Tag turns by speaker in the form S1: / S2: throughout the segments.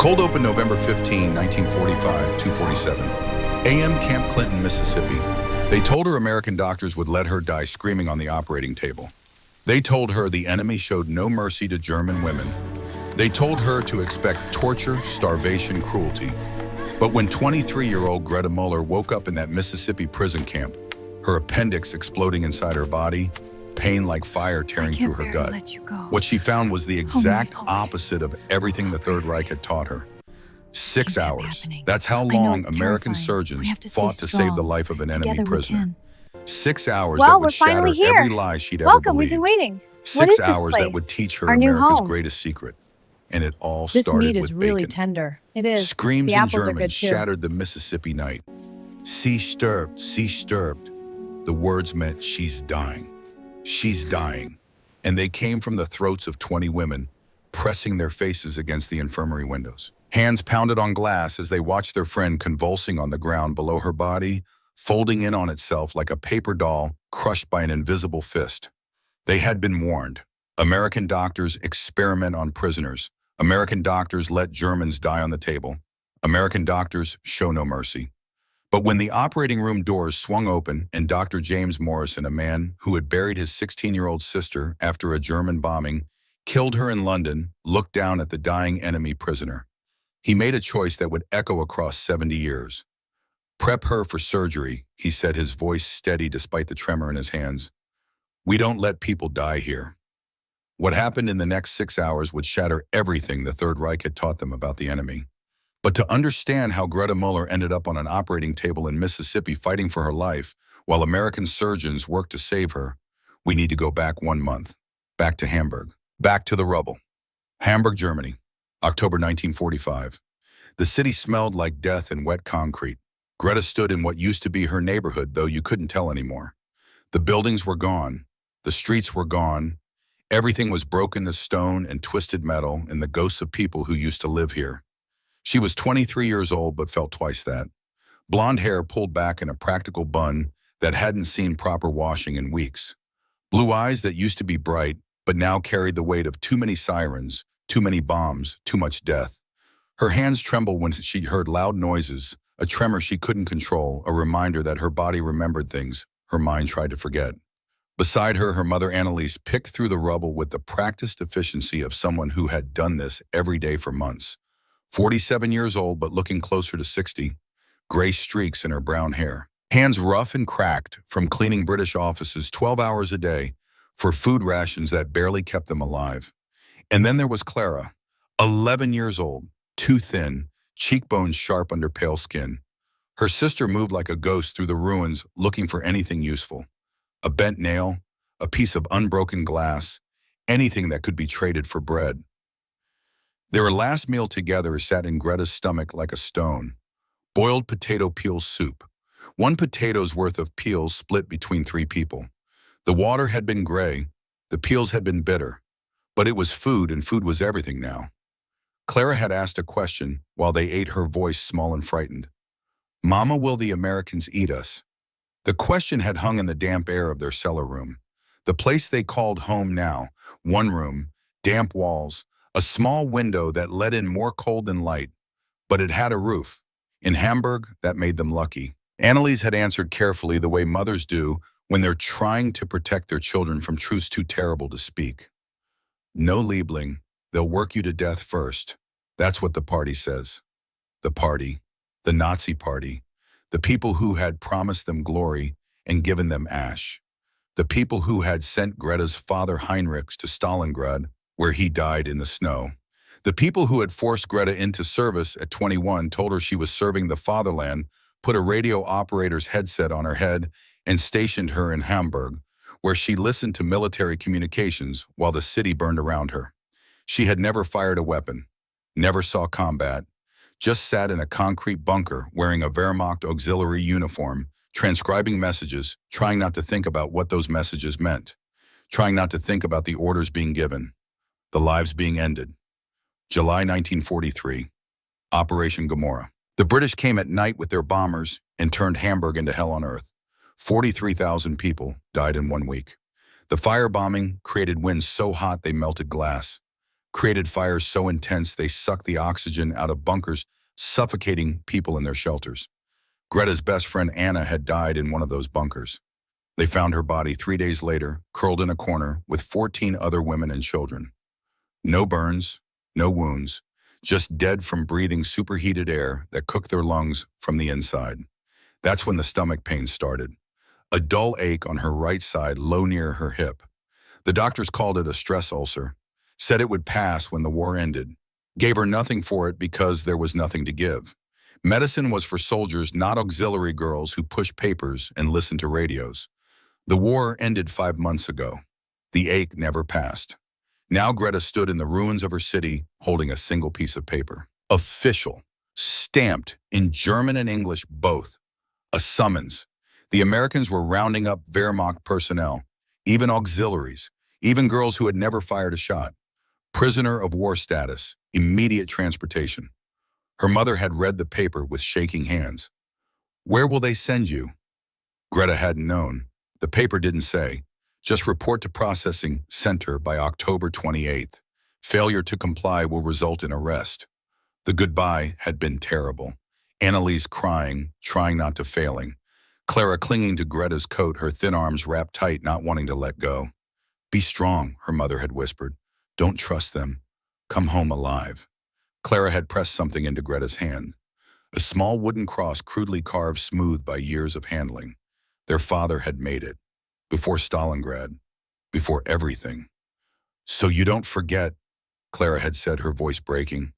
S1: Cold open November 15, 1945, 2:47. AM Camp Clinton, Mississippi. They told her American doctors would let her die screaming on the operating table. They told her the enemy showed no mercy to German women. They told her to expect torture, starvation, cruelty. But when 23-year-old Greta Muller woke up in that Mississippi prison camp, her appendix exploding inside her body, pain like fire tearing through her gut, what she found was the exact opposite of everything the Third Reich had taught her. 6 hours. That's how long American surgeons fought to save the life of an enemy prisoner. 6 hours that would shatter every lie she'd ever believed.
S2: We've been waiting.
S1: 6 hours that would teach her America's greatest secret. And it all started with bacon.
S2: This meat is really tender. It is.
S1: Screams in German shattered the Mississippi night. Sie stirbt, sie stirbt. The words meant she's dying. She's dying. And they came from the throats of 20 women, pressing their faces against the infirmary windows. Hands pounded on glass as they watched their friend convulsing on the ground below her body, folding in on itself like a paper doll crushed by an invisible fist. They had been warned. American doctors experiment on prisoners. American doctors let Germans die on the table. American doctors show no mercy. But when the operating room doors swung open and Dr. James Morrison, a man who had buried his 16-year-old sister after a German bombing, killed her in London, looked down at the dying enemy prisoner. He made a choice that would echo across 70 years. Prep her for surgery, he said, his voice steady despite the tremor in his hands. We don't let people die here. What happened in the next 6 hours would shatter everything the Third Reich had taught them about the enemy. But to understand how Greta Muller ended up on an operating table in Mississippi fighting for her life while American surgeons worked to save her, we need to go back 1 month. Back to Hamburg. Back to the rubble. Hamburg, Germany. October 1945. The city smelled like death and wet concrete. Greta stood in what used to be her neighborhood, though you couldn't tell anymore. The buildings were gone. The streets were gone. Everything was broken to stone and twisted metal and the ghosts of people who used to live here. She was 23 years old but felt twice that. Blonde hair pulled back in a practical bun that hadn't seen proper washing in weeks. Blue eyes that used to be bright but now carried the weight of too many sirens, too many bombs, too much death. Her hands trembled when she heard loud noises, a tremor she couldn't control, a reminder that her body remembered things her mind tried to forget. Beside her, her mother Annalise picked through the rubble with the practiced efficiency of someone who had done this every day for months. 47 years old, but looking closer to 60, gray streaks in her brown hair. Hands rough and cracked from cleaning British offices 12 hours a day for food rations that barely kept them alive. And then there was Clara, 11 years old, too thin, cheekbones sharp under pale skin. Her sister moved like a ghost through the ruins looking for anything useful. A bent nail, a piece of unbroken glass, anything that could be traded for bread. Their last meal together sat in Greta's stomach like a stone. Boiled potato peel soup. 1 potato's worth of peels split between 3 people. The water had been gray, the peels had been bitter. But it was food, and food was everything now. Clara had asked a question while they ate, her voice small and frightened. Mama, will the Americans eat us? The question had hung in the damp air of their cellar room. The place they called home now. 1 room, damp walls, a small window that let in more cold than light. But it had a roof. In Hamburg, that made them lucky. Annalise had answered carefully the way mothers do when they're trying to protect their children from truths too terrible to speak. No Liebling, they'll work you to death first. That's what the party says. The party, the Nazi party, the people who had promised them glory and given them ash. The people who had sent Greta's father Heinrich to Stalingrad, where he died in the snow. The people who had forced Greta into service at 21, told her she was serving the fatherland, put a radio operator's headset on her head, and stationed her in Hamburg, where she listened to military communications while the city burned around her. She had never fired a weapon, never saw combat, just sat in a concrete bunker wearing a Wehrmacht auxiliary uniform, transcribing messages, trying not to think about what those messages meant, trying not to think about the orders being given, the lives being ended. July 1943, Operation Gomorrah. The British came at night with their bombers and turned Hamburg into hell on earth. 43,000 people died in 1 week. The firebombing created winds so hot they melted glass. created fires so intense they sucked the oxygen out of bunkers, suffocating people in their shelters. Greta's best friend Anna had died in one of those bunkers. They found her body 3 days later, curled in a corner with 14 other women and children. No burns, no wounds, just dead from breathing superheated air that cooked their lungs from the inside. That's when the stomach pain started. A dull ache on her right side, low near her hip. The doctors called it a stress ulcer, said it would pass when the war ended, gave her nothing for it because there was nothing to give. Medicine was for soldiers, not auxiliary girls who pushed papers and listened to radios. The war ended 5 months ago. The ache never passed. Now Greta stood in the ruins of her city holding a single piece of paper. Official, stamped in German and English both. A summons. The Americans were rounding up Wehrmacht personnel, even auxiliaries, even girls who had never fired a shot. Prisoner of war status, immediate transportation. Her mother had read the paper with shaking hands. Where will they send you? Greta hadn't known. The paper didn't say. Just report to processing center by October 28th. Failure to comply will result in arrest. The goodbye had been terrible. Annalise crying, trying not to failing. Clara clinging to Greta's coat, her thin arms wrapped tight, not wanting to let go. Be strong, her mother had whispered. Don't trust them. Come home alive. Clara had pressed something into Greta's hand. A small wooden cross crudely carved, smooth by years of handling. Their father had made it. Before Stalingrad. Before everything. So you don't forget, Clara had said, her voice breaking.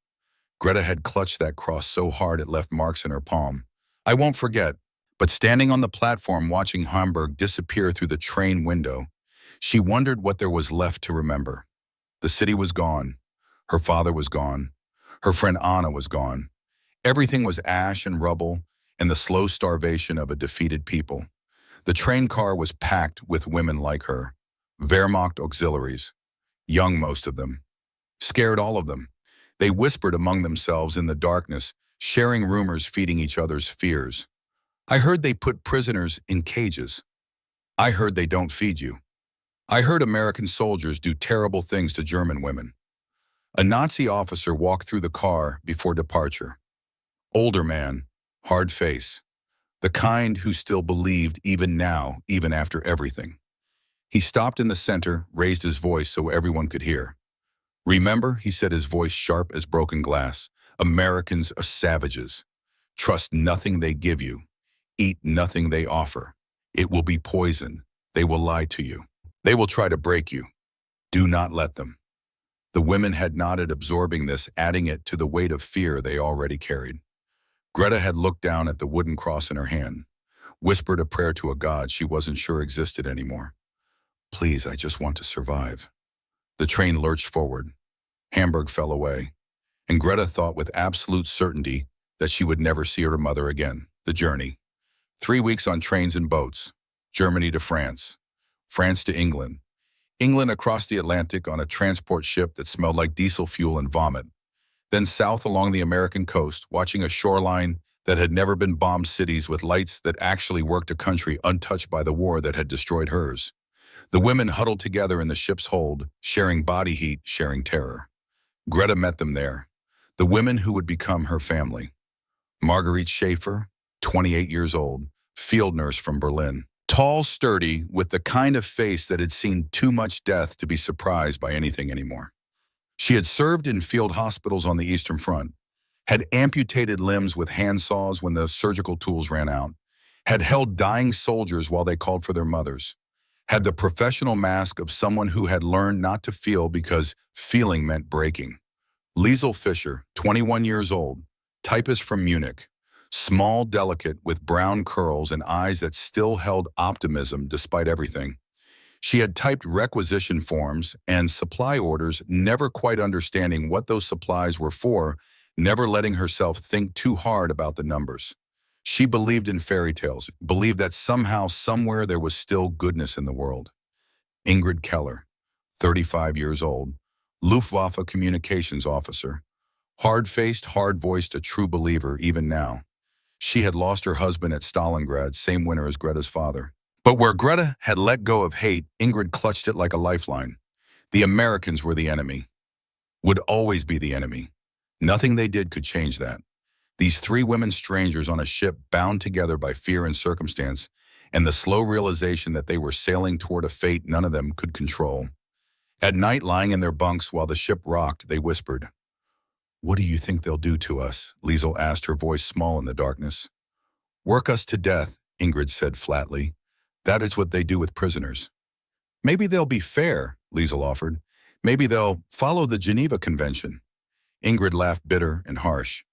S1: Greta had clutched that cross so hard it left marks in her palm. I won't forget. But standing on the platform watching Hamburg disappear through the train window, she wondered what there was left to remember. The city was gone. Her father was gone. Her friend Anna was gone. Everything was ash and rubble and the slow starvation of a defeated people. The train car was packed with women like her, Wehrmacht auxiliaries, young most of them, scared all of them. They whispered among themselves in the darkness, sharing rumors, feeding each other's fears. I heard they put prisoners in cages. I heard they don't feed you. I heard American soldiers do terrible things to German women. A Nazi officer walked through the car before departure. Older man, hard face. The kind who still believed even now, even after everything. He stopped in the center, raised his voice so everyone could hear. Remember, he said, his voice sharp as broken glass, Americans are savages. Trust nothing they give you. Eat nothing they offer. It will be poison. They will lie to you. They will try to break you. Do not let them. The women had nodded, absorbing this, adding it to the weight of fear they already carried. Greta had looked down at the wooden cross in her hand, whispered a prayer to a God she wasn't sure existed anymore. Please, I just want to survive. The train lurched forward. Hamburg fell away, and Greta thought with absolute certainty that she would never see her mother again. The journey. 3 weeks on trains and boats. Germany to France. France to England. England across the Atlantic on a transport ship that smelled like diesel fuel and vomit. Then south along the American coast, watching a shoreline that had never been bombed, cities with lights that actually worked, a country untouched by the war that had destroyed hers. The women huddled together in the ship's hold, sharing body heat, sharing terror. Greta met them there. The women who would become her family. Marguerite Schaefer, 28 years old, field nurse from Berlin. Tall, sturdy, with the kind of face that had seen too much death to be surprised by anything anymore. She had served in field hospitals on the Eastern Front, had amputated limbs with handsaws when the surgical tools ran out, had held dying soldiers while they called for their mothers, had the professional mask of someone who had learned not to feel because feeling meant breaking. Liesel Fischer, 21 years old, typist from Munich, small, delicate, with brown curls and eyes that still held optimism despite everything. She had typed requisition forms and supply orders, never quite understanding what those supplies were for, never letting herself think too hard about the numbers. She believed in fairy tales, believed that somehow, somewhere, there was still goodness in the world. Ingrid Keller, 35 years old, Luftwaffe communications officer. Hard-faced, hard-voiced, a true believer even now. She had lost her husband at Stalingrad, same winter as Greta's father. But where Greta had let go of hate, Ingrid clutched it like a lifeline. The Americans were the enemy. would always be the enemy. Nothing they did could change that. These three women strangers on a ship bound together by fear and circumstance, and the slow realization that they were sailing toward a fate none of them could control. At night, lying in their bunks while the ship rocked, they whispered. "What do you think they'll do to us?" Liesel asked, her voice small in the darkness. "Work us to death," Ingrid said flatly. "That is what they do with prisoners." "Maybe they'll be fair," Liesel offered. "Maybe they'll follow the Geneva Convention." Ingrid laughed, bitter and harsh.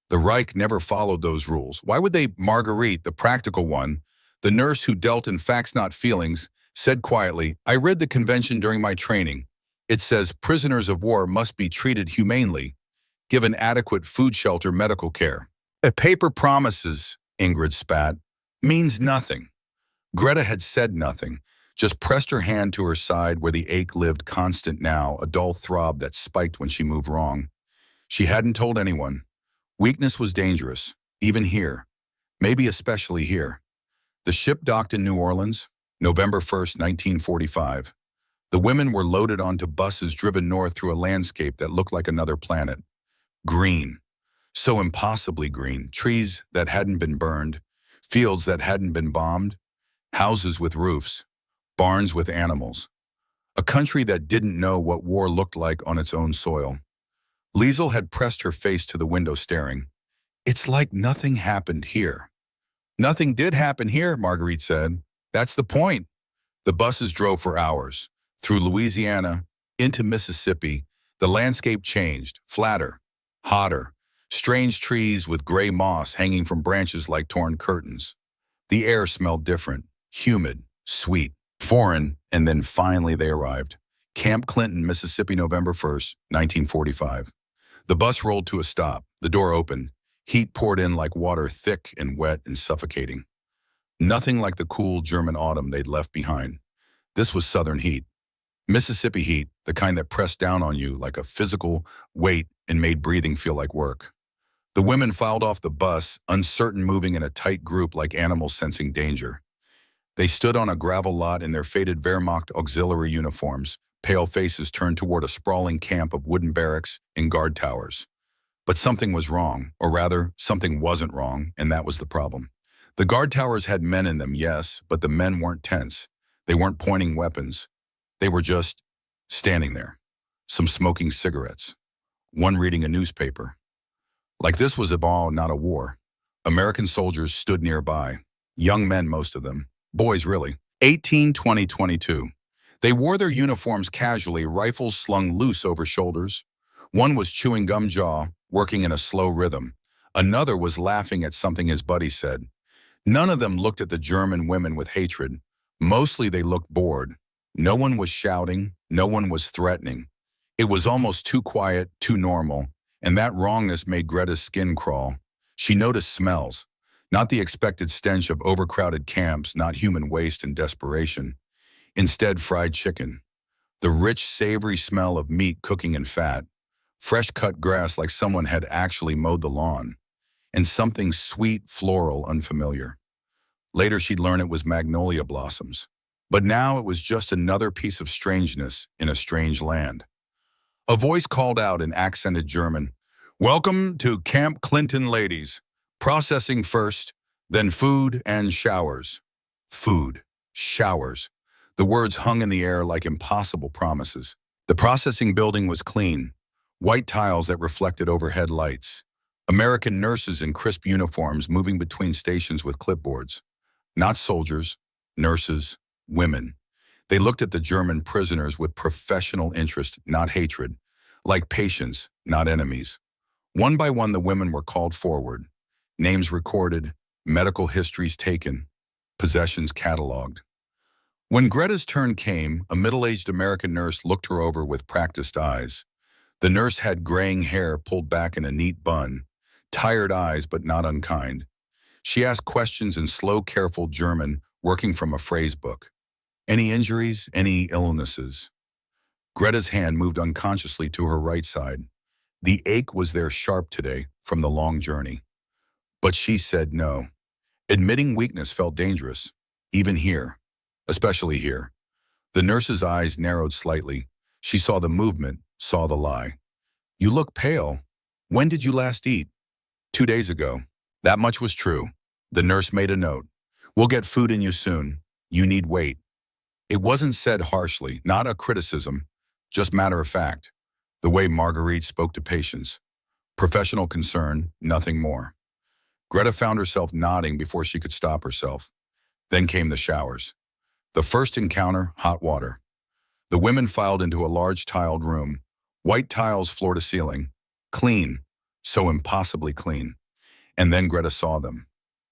S1: "The Reich never followed those rules. Why would they?" Marguerite, the practical one, the nurse who dealt in facts not feelings, said quietly, "I read the convention during my training. It says prisoners of war must be treated humanely, given adequate food, shelter, medical care. A paper promises," Ingrid spat, "means nothing." Greta had said nothing, just pressed her hand to her side where the ache lived constant now, a dull throb that spiked when she moved wrong. She hadn't told anyone. Weakness was dangerous, even here, maybe especially here. The ship docked in New Orleans, November 1st, 1945. The women were loaded onto buses driven north through a landscape that looked like another planet. Green. So impossibly green. Trees that hadn't been burned, fields that hadn't been bombed, houses with roofs, barns with animals. A country that didn't know what war looked like on its own soil. Liesel had pressed her face to the window, staring. "It's like nothing happened here." "Nothing did happen here," Marguerite said. "That's the point." The buses drove for hours, through Louisiana, into Mississippi. The landscape changed, flatter, hotter, strange trees with gray moss hanging from branches like torn curtains. The air smelled different, humid, sweet, foreign, and then finally they arrived. Camp Clinton, Mississippi, November 1st, 1945. The bus rolled to a stop. The door opened. Heat poured in like water, thick and wet and suffocating. Nothing like the cool German autumn they'd left behind. This was Southern heat. Mississippi heat, the kind that pressed down on you like a physical weight and made breathing feel like work. The women filed off the bus, uncertain, moving in a tight group like animals sensing danger. They stood on a gravel lot in their faded Wehrmacht auxiliary uniforms, pale faces turned toward a sprawling camp of wooden barracks and guard towers. But something was wrong, or rather, something wasn't wrong, and that was the problem. The guard towers had men in them, yes, but the men weren't tense. They weren't pointing weapons. They were just standing there, some smoking cigarettes, one reading a newspaper. Like this was a ball, not a war. American soldiers stood nearby, young men, most of them, boys really, 18, 20, 22. They wore their uniforms casually, rifles slung loose over shoulders. One was chewing gum jaw, working in a slow rhythm. Another was laughing at something his buddy said. None of them looked at the German women with hatred. Mostly they looked bored. No one was shouting, no one was threatening. It was almost too quiet, too normal, and that wrongness made Greta's skin crawl. She noticed smells, not the expected stench of overcrowded camps, not human waste and desperation. Instead, fried chicken. The rich, savory smell of meat cooking in fat, fresh cut grass like someone had actually mowed the lawn, and something sweet, floral, unfamiliar. Later she'd learn it was magnolia blossoms. But now it was just another piece of strangeness in a strange land. A voice called out in accented German, "Welcome to Camp Clinton, ladies. Processing first, then food and showers." Food, showers. The words hung in the air like impossible promises. The processing building was clean, white tiles that reflected overhead lights. American nurses in crisp uniforms moving between stations with clipboards. Not soldiers, nurses, women. They looked at the German prisoners with professional interest, not hatred, like patients, not enemies. One by one, the women were called forward, names recorded, medical histories taken, possessions cataloged. When Greta's turn came, a middle-aged American nurse looked her over with practiced eyes. The nurse had graying hair pulled back in a neat bun, tired eyes but not unkind. She asked questions in slow, careful German, working from a phrase book. Any injuries? Any illnesses? Greta's hand moved unconsciously to her right side. The ache was there sharp today from the long journey. But she said no. Admitting weakness felt dangerous, even here, especially here. The nurse's eyes narrowed slightly. She saw the movement, saw the lie. You look pale. When did you last eat? 2 days ago. That much was true. The nurse made a note. We'll get food in you soon. You need wait. It wasn't said harshly, not a criticism, just matter of fact. The way Marguerite spoke to patients. Professional concern, nothing more. Greta found herself nodding before she could stop herself. Then came the showers. The first encounter, hot water. The women filed into a large tiled room. White tiles floor to ceiling. Clean, so impossibly clean. And then Greta saw them.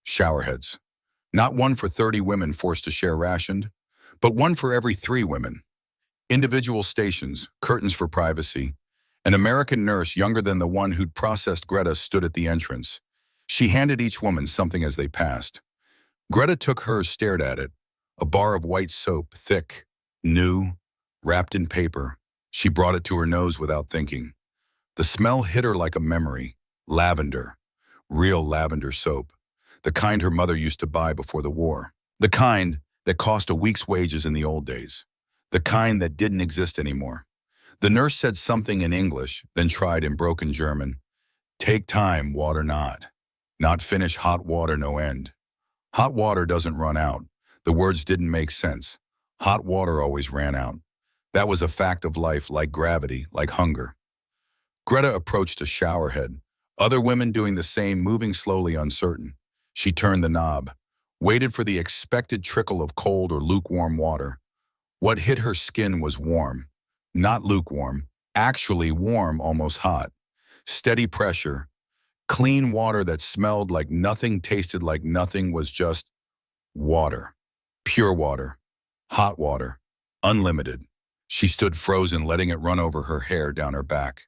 S1: Showerheads. Not one for 30 women forced to share rationed, but one for every 3 women. Individual stations, curtains for privacy. An American nurse younger than the one who'd processed Greta stood at the entrance. She handed each woman something as they passed. Greta took hers, stared at it. A bar of white soap, thick, new, wrapped in paper. She brought it to her nose without thinking. The smell hit her like a memory. Lavender. Real lavender soap. The kind her mother used to buy before the war. The kind that cost a week's wages in the old days. The kind that didn't exist anymore. The nurse said something in English, then tried in broken German. Take time, water not. Not finish hot water no end. Hot water doesn't run out. The words didn't make sense. Hot water always ran out. That was a fact of life, like gravity, like hunger. Greta approached a showerhead. Other women doing the same, moving slowly, uncertain. She turned the knob, waited for the expected trickle of cold or lukewarm water. What hit her skin was warm. Not lukewarm, actually warm, almost hot. Steady pressure. Clean water that smelled like nothing, tasted like nothing, was just water. Pure water. Hot water. Unlimited. She stood frozen, letting it run over her hair, down her back.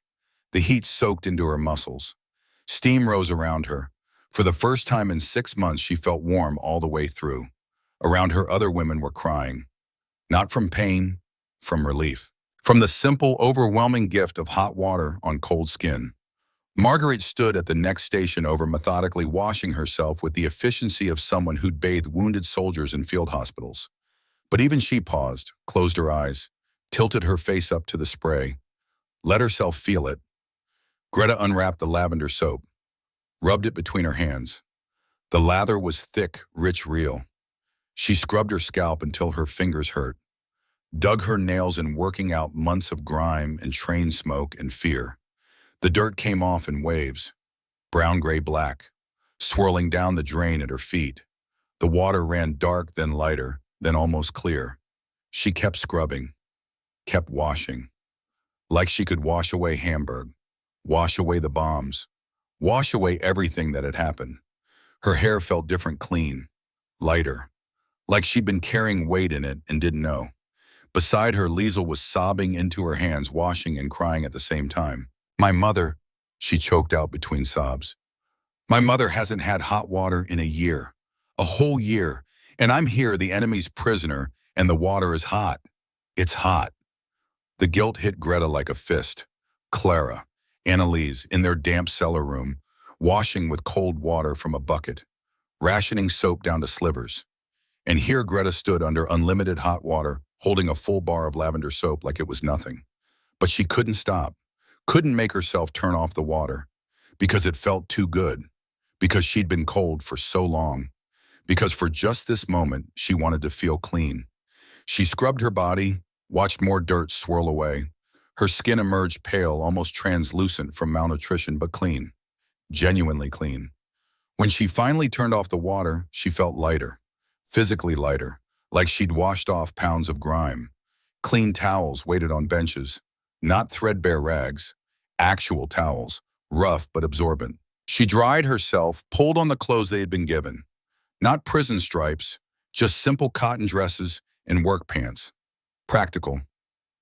S1: The heat soaked into her muscles. Steam rose around her. For the first time in 6 months, she felt warm all the way through. Around her, other women were crying. Not from pain, from relief. From the simple, overwhelming gift of hot water on cold skin. Marguerite stood at the next station over, methodically washing herself with the efficiency of someone who'd bathed wounded soldiers in field hospitals. But even she paused, closed her eyes, tilted her face up to the spray, let herself feel it. Greta unwrapped the lavender soap, rubbed it between her hands. The lather was thick, rich, real. She scrubbed her scalp until her fingers hurt, dug her nails in, working out months of grime and train smoke and fear. The dirt came off in waves, brown, gray, black, swirling down the drain at her feet. The water ran dark, then lighter, then almost clear. She kept scrubbing, kept washing, like she could wash away Hamburg, wash away the bombs, wash away everything that had happened. Her hair felt different, clean, lighter, like she'd been carrying weight in it and didn't know. Beside her, Liesel was sobbing into her hands, washing and crying at the same time. My mother, she choked out between sobs. My mother hasn't had hot water in a year, a whole year, and I'm here, the enemy's prisoner, and the water is hot. It's hot. The guilt hit Greta like a fist. Clara, Annalise, in their damp cellar room, washing with cold water from a bucket, rationing soap down to slivers. And here Greta stood under unlimited hot water, holding a full bar of lavender soap like it was nothing. But she couldn't stop, couldn't make herself turn off the water, because it felt too good, because she'd been cold for so long, because for just this moment she wanted to feel clean. She scrubbed her body, watched more dirt swirl away. Her skin emerged pale, almost translucent from malnutrition, but clean, genuinely clean. When she finally turned off the water, she felt lighter, physically lighter, like she'd washed off pounds of grime. Clean towels waited on benches, not threadbare rags, actual towels, rough but absorbent. She dried herself, pulled on the clothes they had been given. Not prison stripes, just simple cotton dresses and work pants. Practical,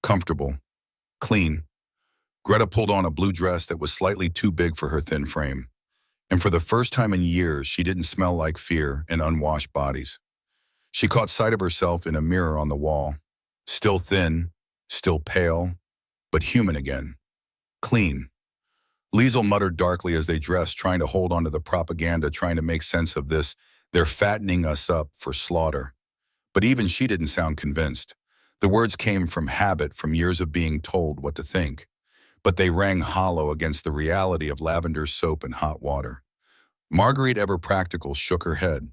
S1: comfortable, clean. Greta pulled on a blue dress that was slightly too big for her thin frame. And for the first time in years, she didn't smell like fear and unwashed bodies. She caught sight of herself in a mirror on the wall. Still thin, still pale, but human again. Clean. Liesel muttered darkly as they dressed, trying to hold on to the propaganda, trying to make sense of this. They're fattening us up for slaughter. But even she didn't sound convinced. The words came from habit, from years of being told what to think. but they rang hollow against the reality of lavender soap and hot water. Marguerite, ever practical, shook her head.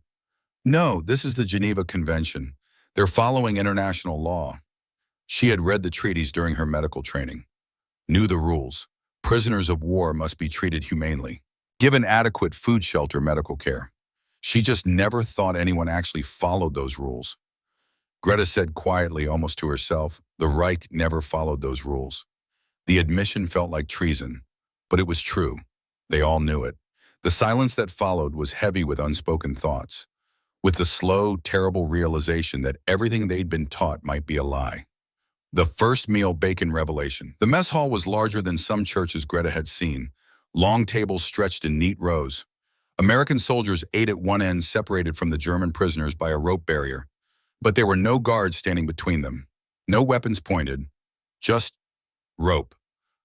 S1: No, this is the Geneva Convention. They're following international law. She had read the treaties during her medical training, knew the rules. Prisoners of war must be treated humanely, given adequate food, shelter, medical care. She just never thought anyone actually followed those rules. Greta said quietly, almost to herself, the Reich never followed those rules. The admission felt like treason, but it was true. They all knew it. The silence that followed was heavy with unspoken thoughts, with the slow, terrible realization that everything they'd been taught might be a lie. The first meal, bacon revelation. The mess hall was larger than some churches Greta had seen. Long tables stretched in neat rows. American soldiers ate at one end, separated from the German prisoners by a rope barrier. But there were no guards standing between them. No weapons pointed. Just rope.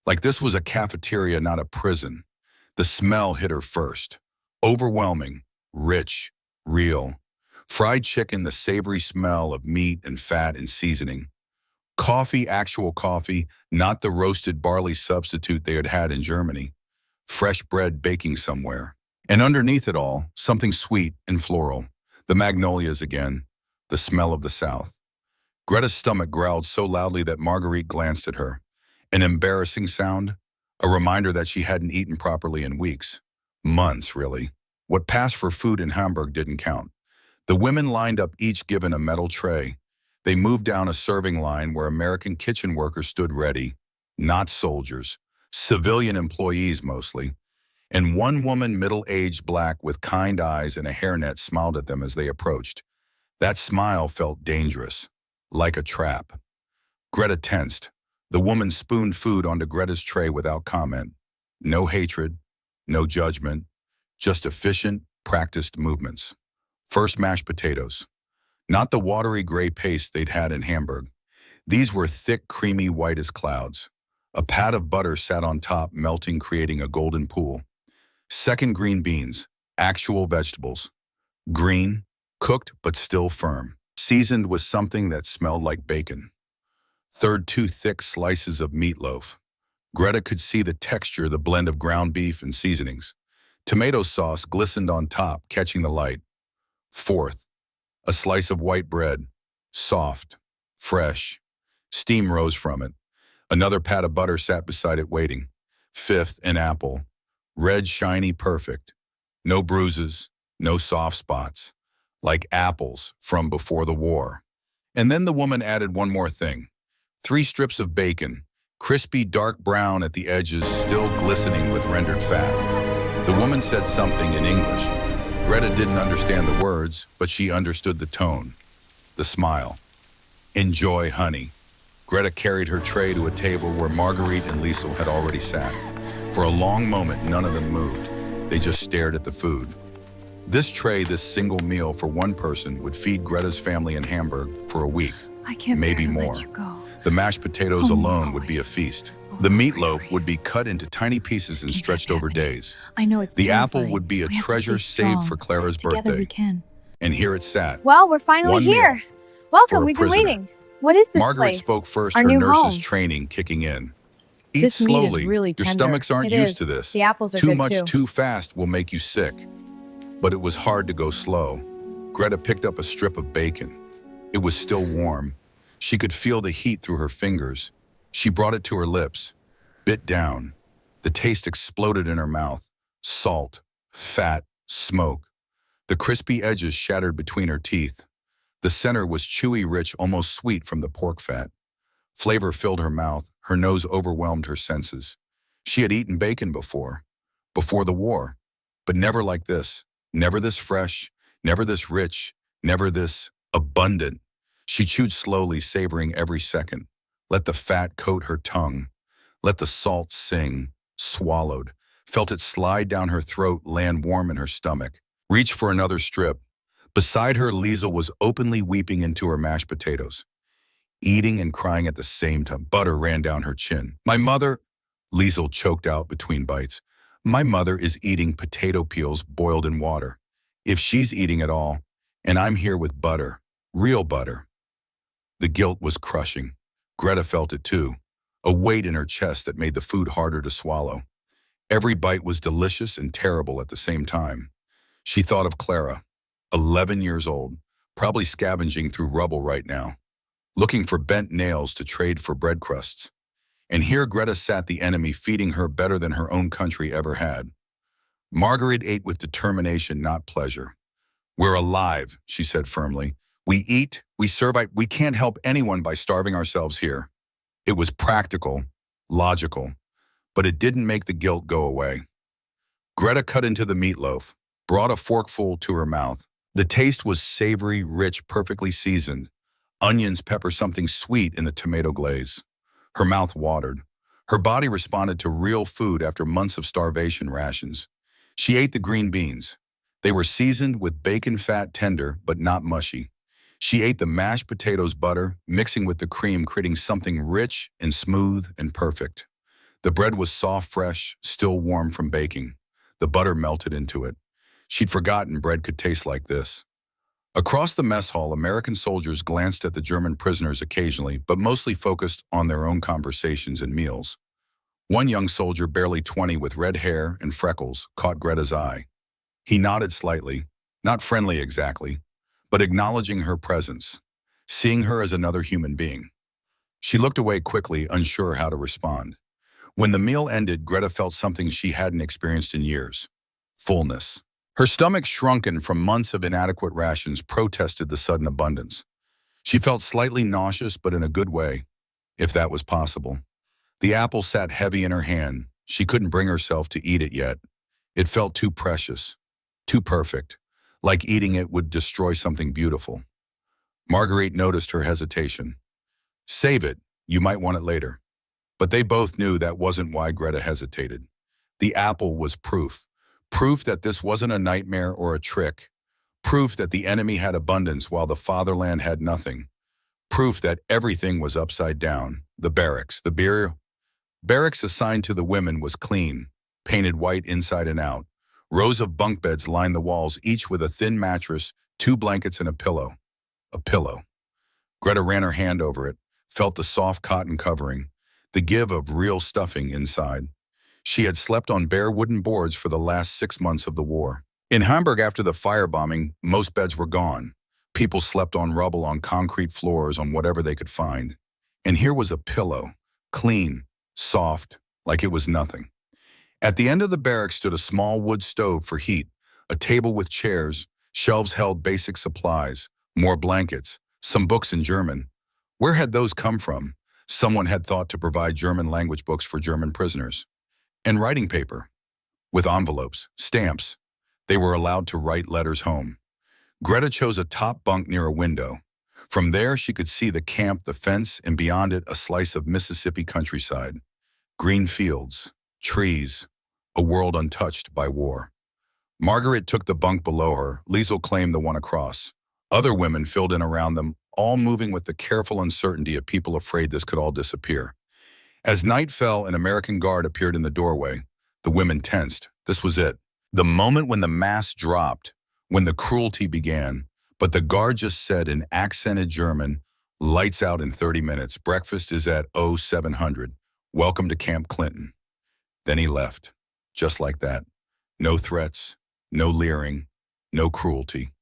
S1: Like this was a cafeteria, not a prison. The smell hit her first. Overwhelming, rich, real. Fried chicken, the savory smell of meat and fat and seasoning. Coffee, actual coffee, not the roasted barley substitute they had had in Germany. Fresh bread baking somewhere. And underneath it all, something sweet and floral. The magnolias again, the smell of the South. Greta's stomach growled so loudly that Marguerite glanced at her. An embarrassing sound, a reminder that she hadn't eaten properly in weeks. Months, really. What passed for food in Hamburg didn't count. The women lined up, each given a metal tray. They moved down a serving line where American kitchen workers stood ready. Not soldiers, civilian employees mostly. And one woman, middle-aged, black, with kind eyes and a hairnet, smiled at them as they approached. That smile felt dangerous, like a trap. Greta tensed. The woman spooned food onto Greta's tray without comment. No hatred, no judgment, just efficient, practiced movements. First, mashed potatoes. Not the watery gray paste they'd had in Hamburg. These were thick, creamy, white as clouds. A pat of butter sat on top, melting, creating a golden pool. Second, green beans, actual vegetables. Green, cooked but still firm. Seasoned with something that smelled like bacon. Third, 2 thick slices of meatloaf. Greta could see the texture, the blend of ground beef and seasonings. Tomato sauce glistened on top, catching the light. Fourth, a slice of white bread, soft, fresh. Steam rose from it. Another pat of butter sat beside it waiting. Fifth, an apple. Red, shiny, perfect. No bruises, no soft spots. Like apples from before the war. And then the woman added one more thing. 3 strips of bacon, crispy dark brown at the edges, still glistening with rendered fat. The woman said something in English. Greta didn't understand the words, but she understood the tone, the smile. Enjoy, honey. Greta carried her tray to a table where Marguerite and Liesel had already sat. For a long moment, none of them moved. They just stared at the food. This tray, this single meal for one person, would feed Greta's family in Hamburg for a week,
S2: I can't
S1: maybe
S2: bear to
S1: more.
S2: let you go.
S1: The mashed potatoes
S2: Oh,
S1: alone
S2: no.
S1: would be a feast. The meatloaf would be cut into tiny pieces and
S2: Keep
S1: stretched
S2: that
S1: over
S2: happening.
S1: days.
S2: I know it's
S1: The apple
S2: terrifying.
S1: would be a
S2: We have to
S1: treasure
S2: stay
S1: saved
S2: strong.
S1: for Clara's
S2: Together we
S1: birthday.
S2: can.
S1: And here it sat.
S2: Well, we're finally
S1: One meal
S2: here.
S1: for
S2: Welcome,
S1: a
S2: we've been
S1: prisoner.
S2: waiting. What is this
S1: Margaret
S2: place?
S1: spoke first,
S2: Our
S1: her
S2: new
S1: nurse's
S2: home.
S1: training kicking in. Eat
S2: This meat is
S1: slowly.
S2: really
S1: Your
S2: tender.
S1: stomachs aren't
S2: It
S1: used
S2: is.
S1: to this.
S2: The apples are
S1: Too
S2: good
S1: much
S2: too.
S1: too fast will make you sick. But it was hard to go slow. Greta picked up a strip of bacon. It was still warm. She could feel the heat through her fingers. She brought it to her lips, bit down. The taste exploded in her mouth. Salt, fat, smoke. The crispy edges shattered between her teeth. The center was chewy, rich, almost sweet from the pork fat. Flavor filled her mouth. Her nose overwhelmed her senses. She had eaten bacon before the war, but never like this. Never this fresh, never this rich, never this abundant. She chewed slowly, savoring every second. Let the fat coat her tongue. Let the salt sing. Swallowed. Felt it slide down her throat, land warm in her stomach. Reached for another strip. Beside her, Liesel was openly weeping into her mashed potatoes. Eating and crying at the same time. Butter ran down her chin. My mother, Liesel choked out between bites. My mother is eating potato peels boiled in water. If she's eating at all, and I'm here with butter, real butter. The guilt was crushing. Greta felt it too. a weight in her chest that made the food harder to swallow. Every bite was delicious and terrible at the same time. She thought of Clara, 11 years old, probably scavenging through rubble right now, looking for bent nails to trade for bread crusts. And here Greta sat, the enemy, feeding her better than her own country ever had. Margaret ate with determination, not pleasure. "We're alive," she said firmly. "We eat, we survive, we can't help anyone by starving ourselves here." It was practical, logical, but it didn't make the guilt go away. Greta cut into the meatloaf, brought a forkful to her mouth. The taste was savory, rich, perfectly seasoned. Onions, pepper, something sweet in the tomato glaze. Her mouth watered. Her body responded to real food after months of starvation rations. She ate the green beans. They were seasoned with bacon fat, tender, but not mushy. She ate the mashed potatoes, butter, mixing with the cream, creating something rich and smooth and perfect. The bread was soft, fresh, still warm from baking. The butter melted into it. She'd forgotten bread could taste like this. Across the mess hall, American soldiers glanced at the German prisoners occasionally, but mostly focused on their own conversations and meals. One young soldier, barely 20, with red hair and freckles, caught Greta's eye. He nodded slightly, not friendly exactly, but acknowledging her presence, seeing her as another human being. She looked away quickly, unsure how to respond. When the meal ended, Greta felt something she hadn't experienced in years: fullness. Her stomach, shrunken from months of inadequate rations, protested the sudden abundance. She felt slightly nauseous, but in a good way, if that was possible. The apple sat heavy in her hand. She couldn't bring herself to eat it yet. It felt too precious, too perfect, like eating it would destroy something beautiful. Marguerite noticed her hesitation. "Save it, you might want it later." But they both knew that wasn't why Greta hesitated. The apple was proof. Proof that this wasn't a nightmare or a trick. Proof that the enemy had abundance while the fatherland had nothing. Proof that everything was upside down. The barracks, barracks assigned to the women was clean, painted white inside and out. Rows of bunk beds lined the walls, each with a thin mattress, 2 blankets and a pillow. A pillow. Greta ran her hand over it, felt the soft cotton covering, the give of real stuffing inside. She had slept on bare wooden boards for the last 6 months of the war. In Hamburg, after the firebombing, most beds were gone. People slept on rubble, on concrete floors, on whatever they could find. And here was a pillow, clean, soft, like it was nothing. At the end of the barracks stood a small wood stove for heat, a table with chairs, shelves held basic supplies, more blankets, some books in German. Where had those come from? Someone had thought to provide German language books for German prisoners. And writing paper, with envelopes, stamps. They were allowed to write letters home. Greta chose a top bunk near a window. From there, she could see the camp, the fence, and beyond it, a slice of Mississippi countryside. Green fields, trees, a world untouched by war. Margaret took the bunk below her. Liesel claimed the one across. Other women filled in around them, all moving with the careful uncertainty of people afraid this could all disappear. As night fell, an American guard appeared in the doorway. The women tensed. This was it. The moment when the mask dropped, when the cruelty began. But the guard just said in accented German, "Lights out in 30 minutes. Breakfast is at 0700. Welcome to Camp Clinton." Then he left. Just like that. No threats, no leering, no cruelty.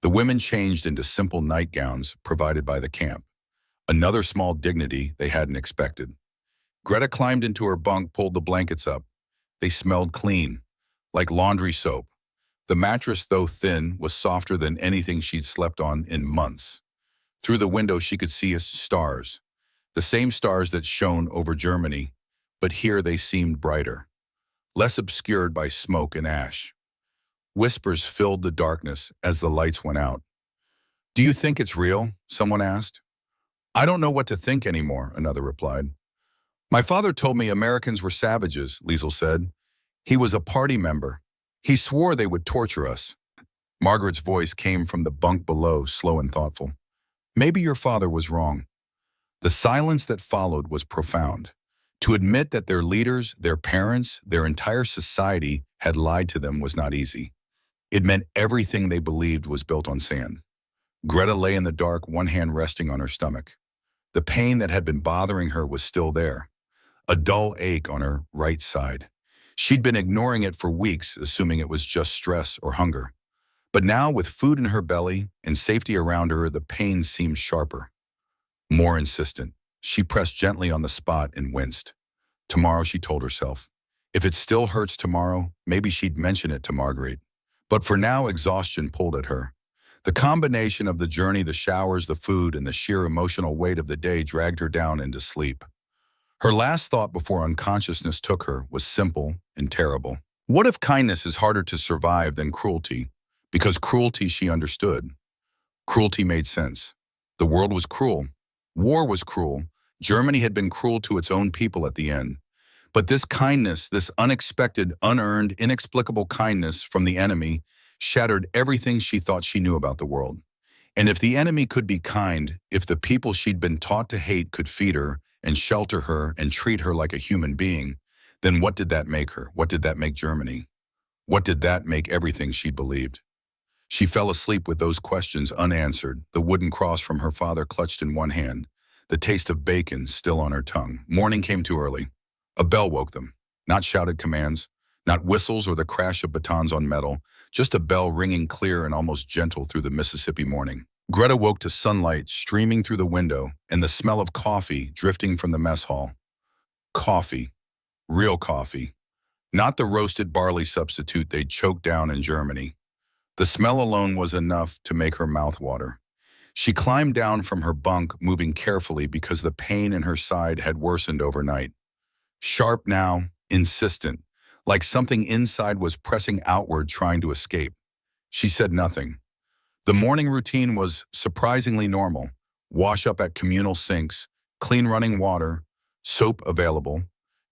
S1: The women changed into simple nightgowns provided by the camp. Another small dignity they hadn't expected. Greta climbed into her bunk, pulled the blankets up. They smelled clean, like laundry soap. The mattress, though thin, was softer than anything she'd slept on in months. Through the window, she could see stars, the same stars that shone over Germany, but here they seemed brighter, less obscured by smoke and ash. Whispers filled the darkness as the lights went out. "Do you think it's real?" someone asked. "I don't know what to think anymore," another replied. "My father told me Americans were savages," Liesel said. "He was a party member. He swore they would torture us." Margaret's voice came from the bunk below, slow and thoughtful. "Maybe your father was wrong." The silence that followed was profound. To admit that their leaders, their parents, their entire society had lied to them was not easy. It meant everything they believed was built on sand. Greta lay in the dark, one hand resting on her stomach. The pain that had been bothering her was still there. a dull ache on her right side. She'd been ignoring it for weeks, assuming it was just stress or hunger. But now, with food in her belly and safety around her, the pain seemed sharper, more insistent. She pressed gently on the spot and winced. Tomorrow, she told herself. If it still hurts tomorrow, maybe she'd mention it to Marguerite. But for now, exhaustion pulled at her. The combination of the journey, the showers, the food, and the sheer emotional weight of the day dragged her down into sleep. Her last thought before unconsciousness took her was simple and terrible. What if kindness is harder to survive than cruelty? Because cruelty she understood. Cruelty made sense. The world was cruel. War was cruel. Germany had been cruel to its own people at the end. But this kindness, this unexpected, unearned, inexplicable kindness from the enemy shattered everything she thought she knew about the world. And if the enemy could be kind, if the people she'd been taught to hate could feed her and shelter her and treat her like a human being, then what did that make her? What did that make Germany? What did that make everything she believed? She fell asleep with those questions unanswered, the wooden cross from her father clutched in one hand, the taste of bacon still on her tongue. Morning came too early. A bell woke them. Not shouted commands, not whistles or the crash of batons on metal, just a bell ringing clear and almost gentle through the Mississippi morning. Greta woke to sunlight streaming through the window and the smell of coffee drifting from the mess hall. Coffee. Real coffee. Not the roasted barley substitute they'd choked down in Germany. The smell alone was enough to make her mouth water. She climbed down from her bunk, moving carefully because the pain in her side had worsened overnight. Sharp now, insistent, like something inside was pressing outward trying to escape. She said nothing. The morning routine was surprisingly normal. Wash up at communal sinks, clean running water, soap available,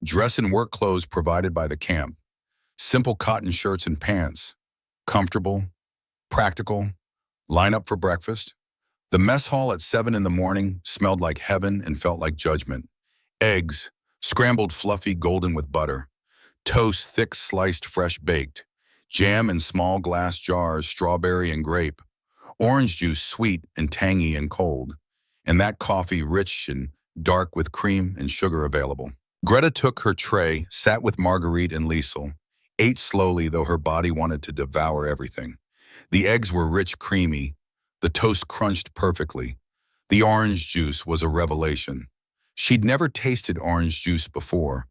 S1: dress in work clothes provided by the camp, simple cotton shirts and pants, comfortable, practical, line up for breakfast. The mess hall at 7 in the morning smelled like heaven and felt like judgment. Eggs, scrambled fluffy golden with butter, toast thick sliced fresh baked, jam in small glass jars, strawberry and grape, orange juice sweet and tangy and cold, and that coffee rich and dark with cream and sugar available. Greta took her tray, sat with Marguerite and Liesel, ate slowly though her body wanted to devour everything. The eggs were rich, creamy, the toast crunched perfectly. The orange juice was a revelation. She'd never tasted orange juice before.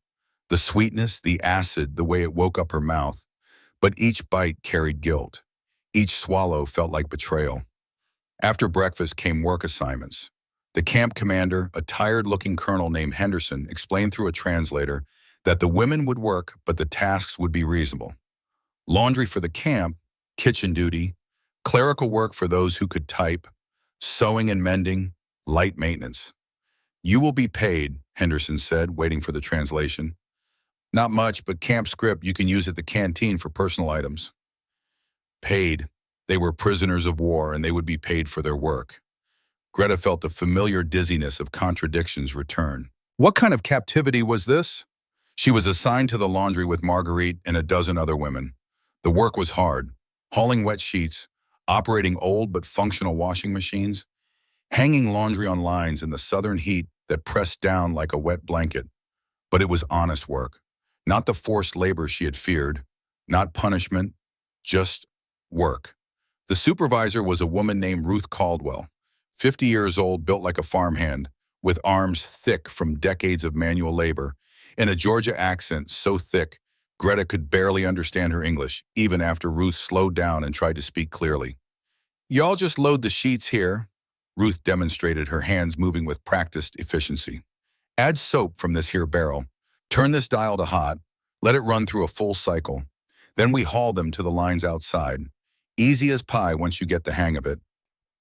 S1: The sweetness, the acid, the way it woke up her mouth. But each bite carried guilt. Each swallow felt like betrayal. After breakfast came work assignments. The camp commander, a tired-looking colonel named Henderson, explained through a translator that the women would work, but the tasks would be reasonable. Laundry for the camp, kitchen duty, clerical work for those who could type, sewing and mending, light maintenance. You will be paid, Henderson said, waiting for the translation. Not much, but camp script you can use at the canteen for personal items. Paid. They were prisoners of war and they would be paid for their work. Greta felt the familiar dizziness of contradictions return. What kind of captivity was this? She was assigned to the laundry with Marguerite and a dozen other women. The work was hard, hauling wet sheets, operating old but functional washing machines, hanging laundry on lines in the southern heat that pressed down like a wet blanket. But it was honest work, not the forced labor she had feared, not punishment, just work. The supervisor was a woman named Ruth Caldwell, 50 years old, built like a farmhand, with arms thick from decades of manual labor, and a Georgia accent so thick Greta could barely understand her English, even after Ruth slowed down and tried to speak clearly. Y'all just load the sheets here. Ruth demonstrated, her hands moving with practiced efficiency. Add soap from this here barrel. Turn this dial to hot. Let it run through a full cycle. Then we haul them to the lines outside. Easy as pie once you get the hang of it.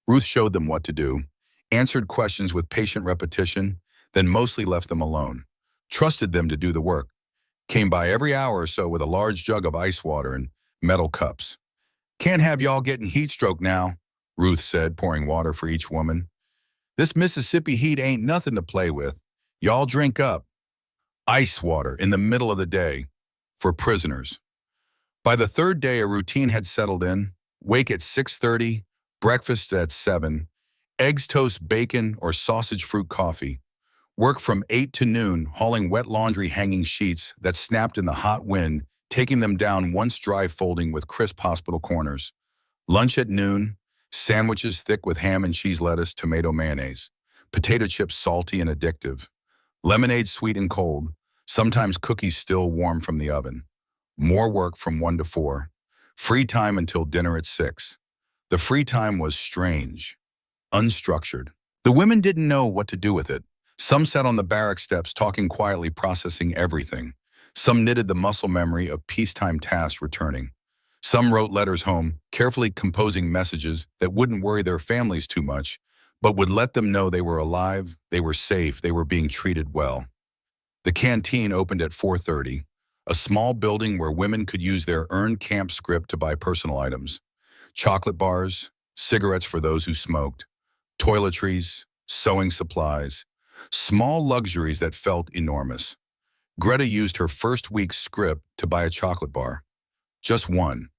S1: Ruth showed them what to do, answered questions with patient repetition, then mostly left them alone. Trusted them to do the work. Came by every hour or so with a large jug of ice water and metal cups. Can't have y'all getting heat stroke now, Ruth said, pouring water for each woman. This Mississippi heat ain't nothing to play with. Y'all drink up. Ice water in the middle of the day for prisoners. By the third day, a routine had settled in. Wake at 6:30, breakfast at 7, eggs, toast, bacon, or sausage fruit coffee. Work from 8 to noon, hauling wet laundry hanging sheets that snapped in the hot wind, taking them down once dry, folding with crisp hospital corners. Lunch at noon, sandwiches thick with ham and cheese, lettuce, tomato, mayonnaise. Potato chips salty and addictive. Lemonade sweet and cold, sometimes cookies still warm from the oven. More work from 1 to 4. Free time until dinner at 6. The free time was strange, unstructured. The women didn't know what to do with it. Some sat on the barrack steps talking quietly, processing everything. Some knitted the muscle memory of peacetime tasks returning. Some wrote letters home, carefully composing messages that wouldn't worry their families too much, but would let them know they were alive, they were safe, they were being treated well. The canteen opened at 4:30, a small building where women could use their earned camp script to buy personal items. Chocolate bars, cigarettes for those who smoked, toiletries, sewing supplies, small luxuries that felt enormous. Greta used her first week's script to buy a chocolate bar. Just one,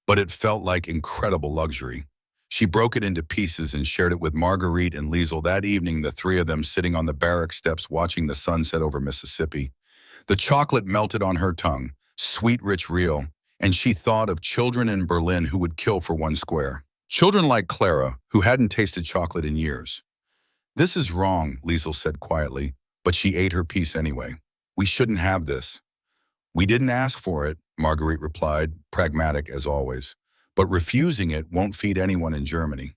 S1: but it felt like incredible luxury. She broke it into pieces and shared it with Marguerite and Liesel that evening, the three of them sitting on the barrack steps watching the sunset over Mississippi. The chocolate melted on her tongue, sweet, rich, real, and she thought of children in Berlin who would kill for one square. Children like Clara, who hadn't tasted chocolate in years. "This is wrong," Liesel said quietly, but she ate her piece anyway. "We shouldn't have this." "We didn't ask for it," Marguerite replied, pragmatic as always. "But refusing it won't feed anyone in Germany."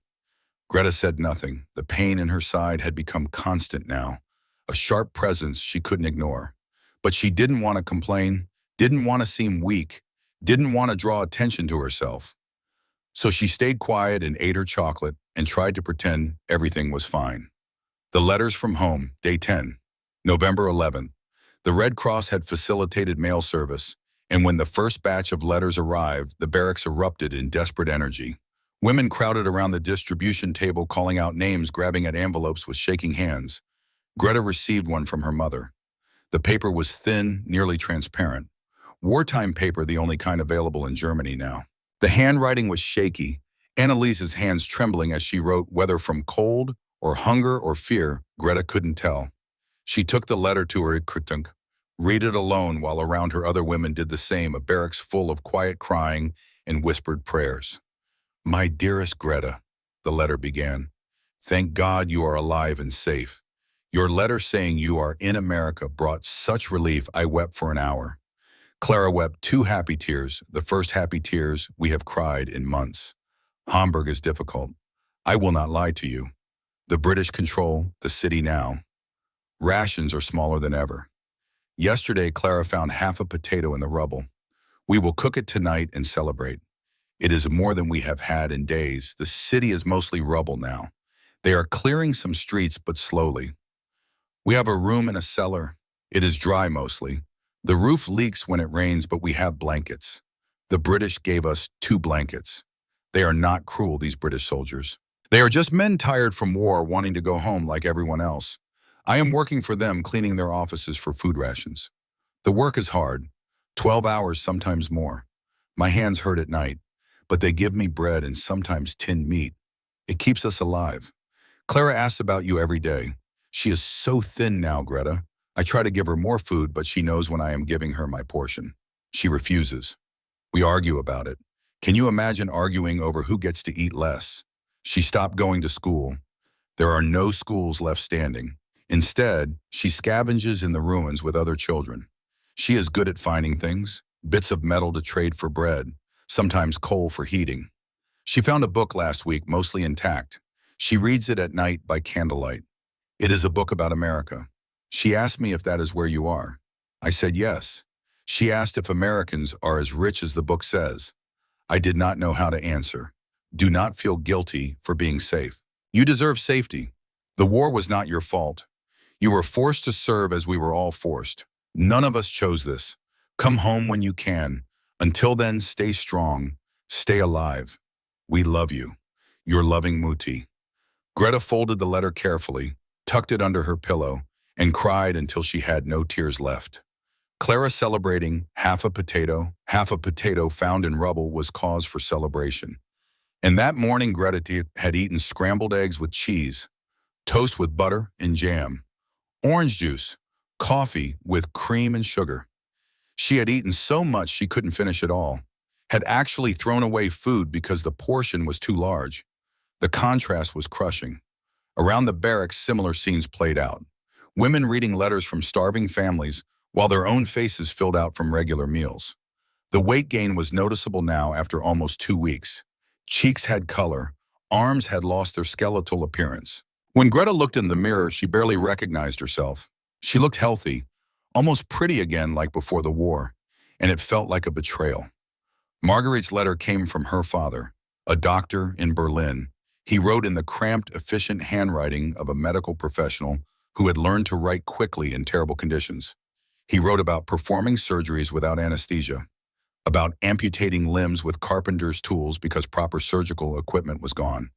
S1: Greta said nothing. The pain in her side had become constant now, a sharp presence she couldn't ignore. But she didn't want to complain, didn't want to seem weak, didn't want to draw attention to herself. So she stayed quiet and ate her chocolate and tried to pretend everything was fine. The letters from home, day 10, November 11th. The Red Cross had facilitated mail service, and when the first batch of letters arrived, the barracks erupted in desperate energy. Women crowded around the distribution table, calling out names, grabbing at envelopes with shaking hands. Greta received one from her mother. The paper was thin, nearly transparent. Wartime paper, the only kind available in Germany now. The handwriting was shaky, Annaliese's hands trembling as she wrote, whether from cold or hunger or fear, Greta couldn't tell. She took the letter to her Kritunk, read it alone while around her other women did the same, a barracks full of quiet crying and whispered prayers. "My dearest Greta," the letter began, "thank God you are alive and safe. Your letter saying you are in America brought such relief I wept for an hour." Clara wept 2 happy tears, the first happy tears we have cried in months. "Hamburg is difficult. I will not lie to you. The British control the city now. Rations are smaller than ever. Yesterday, Clara found half a potato in the rubble. We will cook it tonight and celebrate. It is more than we have had in days. The city is mostly rubble now. They are clearing some streets, but slowly. We have a room and a cellar. It is dry mostly. The roof leaks when it rains, but we have blankets. The British gave us 2 blankets. They are not cruel, these British soldiers. They are just men tired from war, wanting to go home like everyone else. I am working for them, cleaning their offices for food rations. The work is hard, 12 hours, sometimes more. My hands hurt at night, but they give me bread and sometimes tinned meat. It keeps us alive. Clara asks about you every day. She is so thin now, Greta. I try to give her more food, but she knows when I am giving her my portion. She refuses. We argue about it. Can you imagine arguing over who gets to eat less? She stopped going to school. There are no schools left standing. Instead, she scavenges in the ruins with other children. She is good at finding things, bits of metal to trade for bread, sometimes coal for heating. She found a book last week, mostly intact. She reads it at night by candlelight. It is a book about America. She asked me if that is where you are. I said yes. She asked if Americans are as rich as the book says. I did not know how to answer. Do not feel guilty for being safe. You deserve safety. The war was not your fault. You were forced to serve as we were all forced. None of us chose this. Come home when you can. Until then, stay strong. Stay alive. We love you. Your loving Muti. Greta folded the letter carefully, tucked it under her pillow, and cried until she had no tears left. Clara celebrating half a potato found in rubble was cause for celebration. And that morning Greta had eaten scrambled eggs with cheese, toast with butter and jam, Orange juice, coffee with cream and sugar. She had eaten so much she couldn't finish it all, had actually thrown away food because the portion was too large. The contrast was crushing. Around the barracks, similar scenes played out. Women reading letters from starving families while their own faces filled out from regular meals. The weight gain was noticeable now after almost 2 weeks. Cheeks had color, arms had lost their skeletal appearance. When Greta looked in the mirror, she barely recognized herself. She looked healthy, almost pretty again like before the war, and it felt like a betrayal. Marguerite's letter came from her father, a doctor in Berlin. He wrote in the cramped, efficient handwriting of a medical professional who had learned to write quickly in terrible conditions. He wrote about performing surgeries without anesthesia, about amputating limbs with carpenter's tools because proper surgical equipment was gone,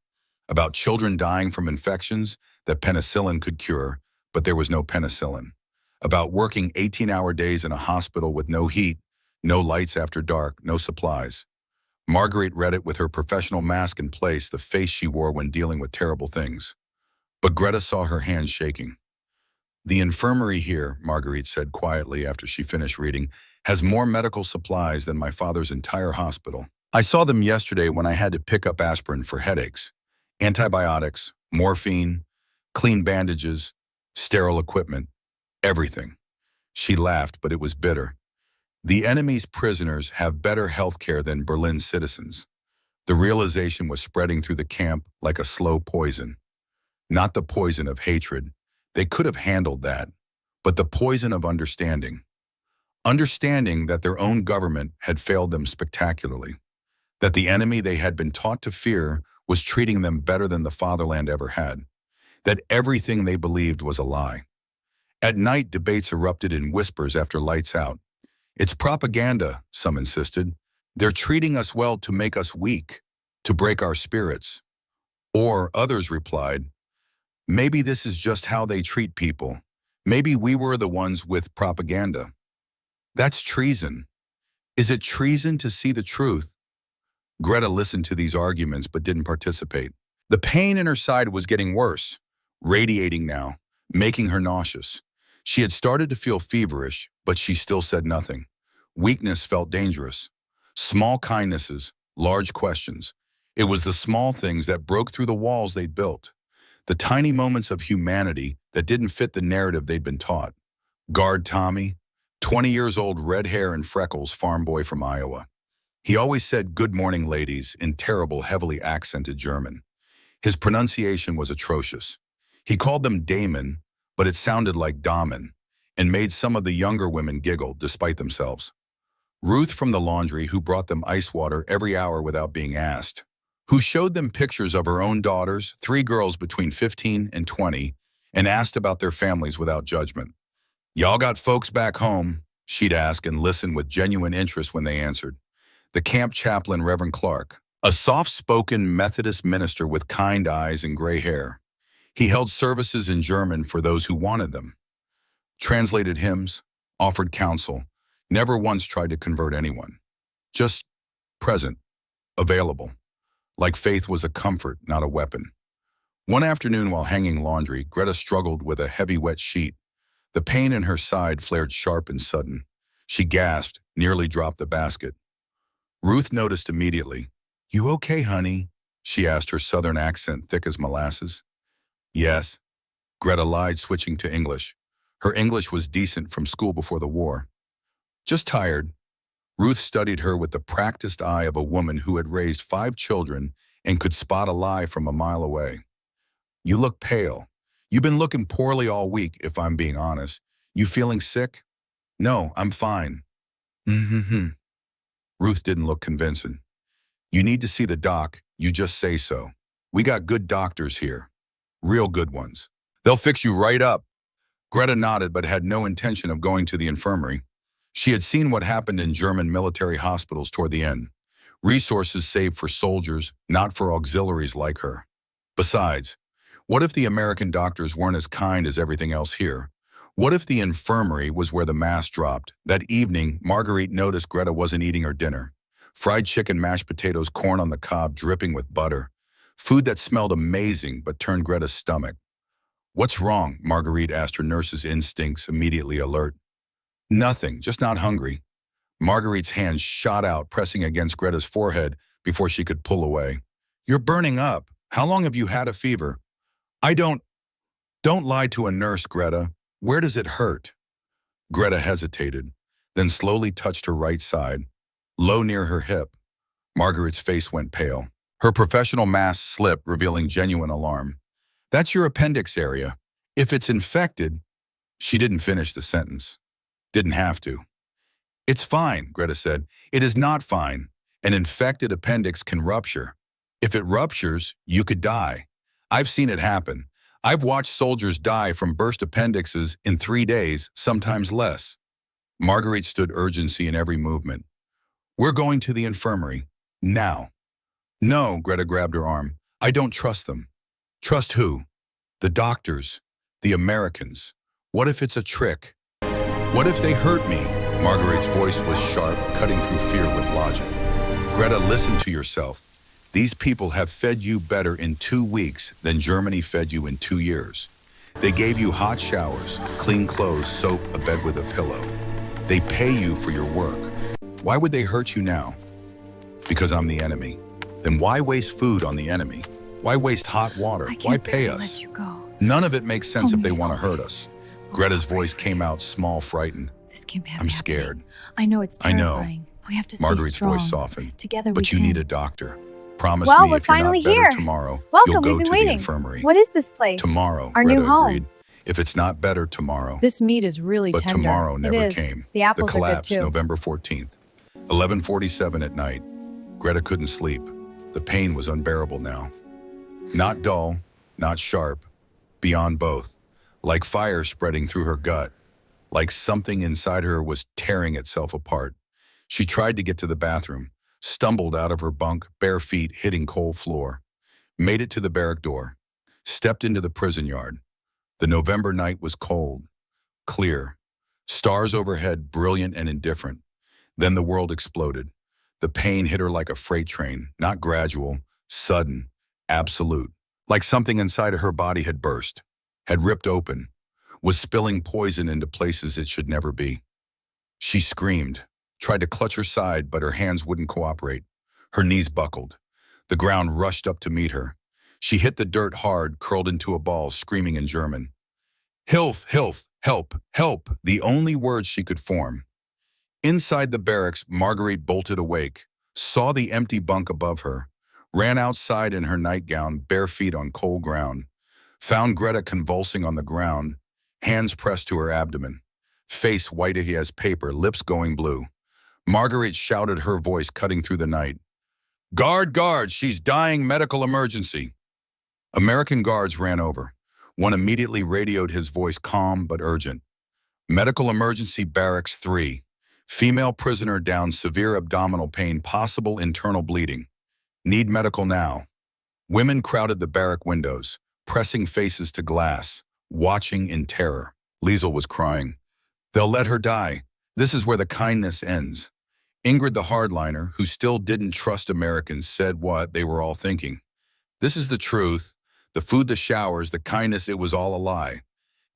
S1: about children dying from infections that penicillin could cure, but there was no penicillin, about working 18-hour days in a hospital with no heat, no lights after dark, no supplies. Marguerite read it with her professional mask in place, the face she wore when dealing with terrible things. But Greta saw her hands shaking. "The infirmary here," Marguerite said quietly after she finished reading, "has more medical supplies than my father's entire hospital. I saw them yesterday when I had to pick up aspirin for headaches, antibiotics, morphine, clean bandages, sterile equipment, everything." She laughed, but it was bitter. The enemy's prisoners have better health care than Berlin's citizens. The realization was spreading through the camp like a slow poison. Not the poison of hatred. They could have handled that. But the poison of understanding. Understanding that their own government had failed them spectacularly. That the enemy they had been taught to fear was treating them better than the fatherland ever had. That everything they believed was a lie. At night, debates erupted in whispers after lights out. "It's propaganda," some insisted. "They're treating us well to make us weak, to break our spirits." Or others replied, "Maybe this is just how they treat people. Maybe we were the ones with propaganda." That's treason. Is it treason to see the truth? Greta listened to these arguments but didn't participate. The pain in her side was getting worse, radiating now, making her nauseous. She had started to feel feverish, but she still said nothing. Weakness felt dangerous. Small kindnesses, large questions. It was the small things that broke through the walls they'd built. The tiny moments of humanity that didn't fit the narrative they'd been taught. Guard Tommy, 20 years old, red hair and freckles, farm boy from Iowa. He always said "good morning, ladies" in terrible, heavily accented German. His pronunciation was atrocious. He called them Damon, but it sounded like Damen, and made some of the younger women giggle despite themselves. Ruth from the laundry, who brought them ice water every hour without being asked. Who showed them pictures of her own daughters, 3 girls between 15 and 20, and asked about their families without judgment. "Y'all got folks back home?" she'd ask and listen with genuine interest when they answered. The camp chaplain, Reverend Clark, a soft-spoken Methodist minister with kind eyes and gray hair. He held services in German for those who wanted them. Translated hymns, offered counsel, never once tried to convert anyone. Just present, available, like faith was a comfort, not a weapon. One afternoon while hanging laundry, Greta struggled with a heavy wet sheet. The pain in her side flared sharp and sudden. She gasped, nearly dropped the basket. Ruth noticed immediately. "You okay, honey?" she asked, her southern accent thick as molasses. "Yes," Greta lied, switching to English. Her English was decent from school before the war. "Just tired." Ruth studied her with the practiced eye of a woman who had raised 5 children and could spot a lie from a mile away. "You look pale. You've been looking poorly all week, if I'm being honest. You feeling sick?" "No, I'm fine." "Mm-hmm." Ruth didn't look convincing. "You need to see the doc, you just say so. We got good doctors here. Real good ones. They'll fix you right up." Greta nodded but had no intention of going to the infirmary. She had seen what happened in German military hospitals toward the end. Resources saved for soldiers, not for auxiliaries like her. Besides, what if the American doctors weren't as kind as everything else here? What if the infirmary was where the mask dropped? That evening, Marguerite noticed Greta wasn't eating her dinner. Fried chicken, mashed potatoes, corn on the cob dripping with butter. Food that smelled amazing but turned Greta's stomach. What's wrong? Marguerite asked, her nurse's instincts immediately alert. Nothing, just not hungry. Marguerite's hand shot out, pressing against Greta's forehead before she could pull away. You're burning up. How long have you had a fever? I don't lie to a nurse, Greta. Where does it hurt? Greta hesitated, then slowly touched her right side, low near her hip. Marguerite's face went pale. Her professional mask slipped, revealing genuine alarm. That's your appendix area. If it's infected, she didn't finish the sentence. Didn't have to. It's fine, Greta said. It is not fine. An infected appendix can rupture. If it ruptures, you could die. I've seen it happen. I've watched soldiers die from burst appendixes in 3 days, sometimes less. Marguerite stood urgency in every movement. We're going to the infirmary. Now. No, Greta grabbed her arm. I don't trust them. Trust who? The doctors. The Americans. What if it's a trick? What if they hurt me? Marguerite's voice was sharp, cutting through fear with logic. Greta, listen to yourself. These people have fed you better in 2 weeks than Germany fed you in 2 years. They gave you hot showers, clean clothes, soap, a bed with a pillow. They pay you for your work. Why would they hurt you now? Because I'm the enemy. Then why waste food on the enemy? Why waste hot water? Why pay us?
S2: Let you go.
S1: None of it makes sense if they want to hurt us. Greta's voice came out small, frightened.
S2: This can't be
S1: I'm scared.
S2: I know it's
S1: I know.
S2: terrifying. We have to stay
S1: Marguerite's
S2: strong.
S1: voice softened.
S2: Together
S1: But
S2: we
S1: you
S2: can.
S1: need a doctor. Promise
S2: Well,
S1: me
S2: we're
S1: if you're not
S2: finally
S1: better
S2: here.
S1: tomorrow,
S2: Welcome,
S1: you'll go
S2: we've been
S1: to
S2: waiting.
S1: the infirmary.
S2: What is this place?
S1: Tomorrow,
S2: Our
S1: Greta
S2: new home.
S1: agreed. If it's not better tomorrow.
S2: This meat is really
S1: But
S2: tender.
S1: tomorrow never
S2: it is.
S1: came.
S2: The apples
S1: collapse,
S2: are good too.
S1: November 14th, 11:47 at night. Greta couldn't sleep. The pain was unbearable now. Not dull, not sharp, beyond both. Like fire spreading through her gut. Like something inside her was tearing itself apart. She tried to get to the bathroom, stumbled out of her bunk, bare feet hitting cold floor. Made it to the barrack door. Stepped into the prison yard. The November night was cold, clear. Stars overhead, brilliant and indifferent. Then the world exploded. The pain hit her like a freight train, not gradual, sudden, absolute. Like something inside of her body had burst, had ripped open, was spilling poison into places it should never be. She screamed, tried to clutch her side, but her hands wouldn't cooperate. Her knees buckled. The ground rushed up to meet her. She hit the dirt hard, curled into a ball, screaming in German. Hilf, Hilf, help, help, the only words she could form. Inside the barracks, Marguerite bolted awake, saw the empty bunk above her, ran outside in her nightgown, bare feet on cold ground, found Greta convulsing on the ground, hands pressed to her abdomen, face white as paper, lips going blue. Marguerite shouted, her voice cutting through the night. Guard, guard, she's dying, medical emergency. American guards ran over. One immediately radioed, his voice calm but urgent. Medical emergency, barracks 3. Female prisoner down, severe abdominal pain, possible internal bleeding. Need medical now. Women crowded the barrack windows, pressing faces to glass, watching in terror. Liesel was crying. They'll let her die. This is where the kindness ends. Ingrid, the hardliner, who still didn't trust Americans, said what they were all thinking. This is the truth. The food, the showers, the kindness, it was all a lie.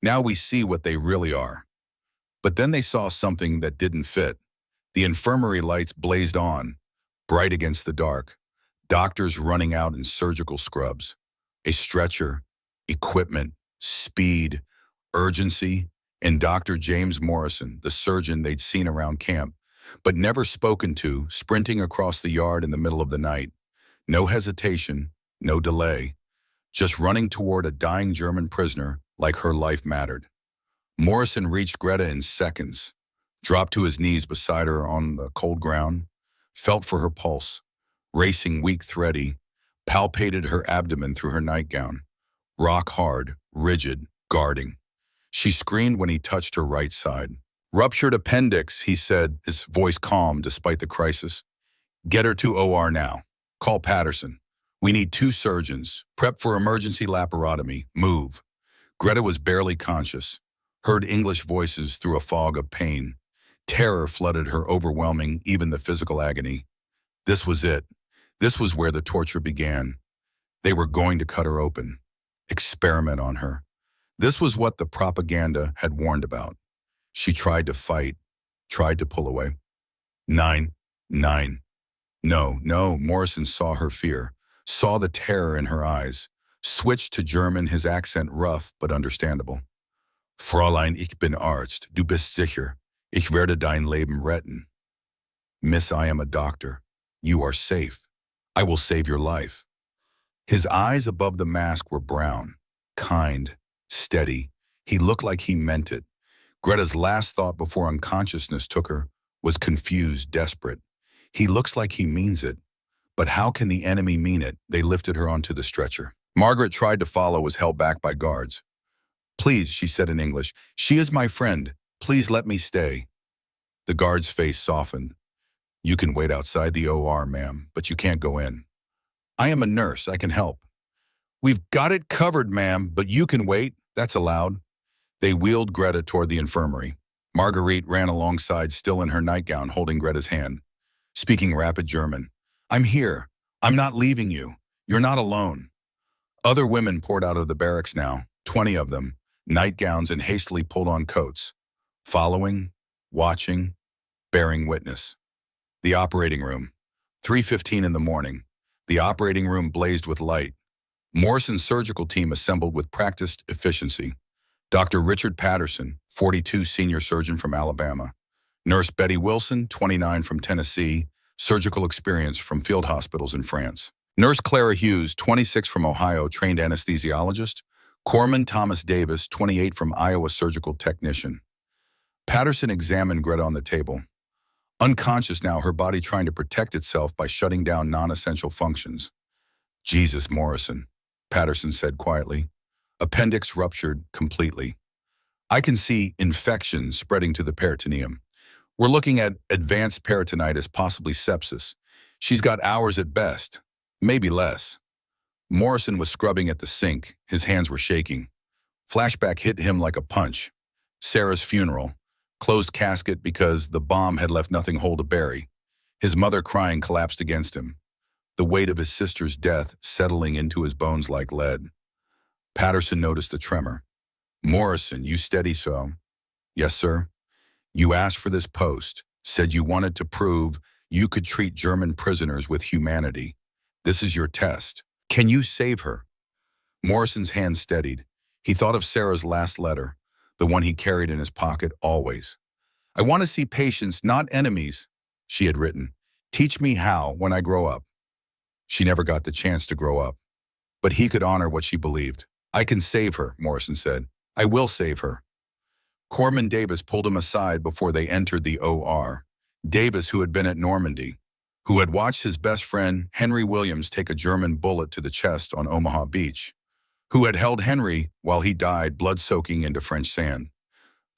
S1: Now we see what they really are. But then they saw something that didn't fit. The infirmary lights blazed on, bright against the dark. Doctors running out in surgical scrubs. A stretcher, equipment, speed, urgency, and Dr. James Morrison, the surgeon they'd seen around camp, but never spoken to, sprinting across the yard in the middle of the night. No hesitation, no delay. Just running toward a dying German prisoner like her life mattered. Morrison reached Greta in seconds, dropped to his knees beside her on the cold ground, felt for her pulse, racing weak, thready, palpated her abdomen through her nightgown, rock hard, rigid, guarding. She screamed when he touched her right side. Ruptured appendix, he said, his voice calm despite the crisis. Get her to OR now. Call Patterson. We need 2 surgeons. Prep for emergency laparotomy. Move. Greta was barely conscious. Heard English voices through a fog of pain. Terror flooded her, overwhelming even the physical agony. This was it. This was where the torture began. They were going to cut her open. Experiment on her. This was what the propaganda had warned about. She tried to fight, tried to pull away. 9, 9. No, no, Morrison saw her fear, saw the terror in her eyes, switched to German, his accent rough but understandable. Fräulein, ich bin Arzt, du bist sicher. Ich werde dein Leben retten. Miss, I am a doctor. You are safe. I will save your life. His eyes above the mask were brown, kind, steady. He looked like he meant it. Greta's last thought before unconsciousness took her was confused, desperate. He looks like he means it, but how can the enemy mean it? They lifted her onto the stretcher. Margaret tried to follow, was held back by guards. Please, she said in English, she is my friend. Please let me stay. The guard's face softened. You can wait outside the OR, ma'am, but you can't go in. I am a nurse, I can help. We've got it covered, ma'am, but you can wait. That's allowed. They wheeled Greta toward the infirmary. Marguerite ran alongside, still in her nightgown, holding Greta's hand, speaking rapid German. I'm here. I'm not leaving you. You're not alone. Other women poured out of the barracks now, 20 of them, nightgowns and hastily pulled on coats, following, watching, bearing witness. The operating room. 3:15 in the morning. The operating room blazed with light. Morrison's surgical team assembled with practiced efficiency. Dr. Richard Patterson, 42, senior surgeon from Alabama. Nurse Betty Wilson, 29, from Tennessee, surgical experience from field hospitals in France. Nurse Clara Hughes, 26, from Ohio, trained anesthesiologist. Corpsman Thomas Davis, 28, from Iowa, surgical technician. Patterson examined Greta on the table. Unconscious now, her body trying to protect itself by shutting down non-essential functions. Jesus, Morrison, Patterson said quietly. Appendix ruptured completely. I can see infection spreading to the peritoneum. We're looking at advanced peritonitis, possibly sepsis. She's got hours at best, maybe less. Morrison was scrubbing at the sink. His hands were shaking. Flashback hit him like a punch. Sarah's funeral. Closed casket because the bomb had left nothing whole to bury. His mother crying collapsed against him. The weight of his sister's death settling into his bones like lead. Patterson noticed the tremor. Morrison, you steady so? Yes, sir. You asked for this post, said you wanted to prove you could treat German prisoners with humanity. This is your test. Can you save her? Morrison's hand steadied. He thought of Sarah's last letter, the one he carried in his pocket always. I want to see patients, not enemies, she had written. Teach me how when I grow up. She never got the chance to grow up, but he could honor what she believed. I can save her, Morrison said. I will save her. Corpsman Davis pulled him aside before they entered the OR. Davis, who had been at Normandy, who had watched his best friend, Henry Williams, take a German bullet to the chest on Omaha Beach, who had held Henry while he died, blood soaking into French sand.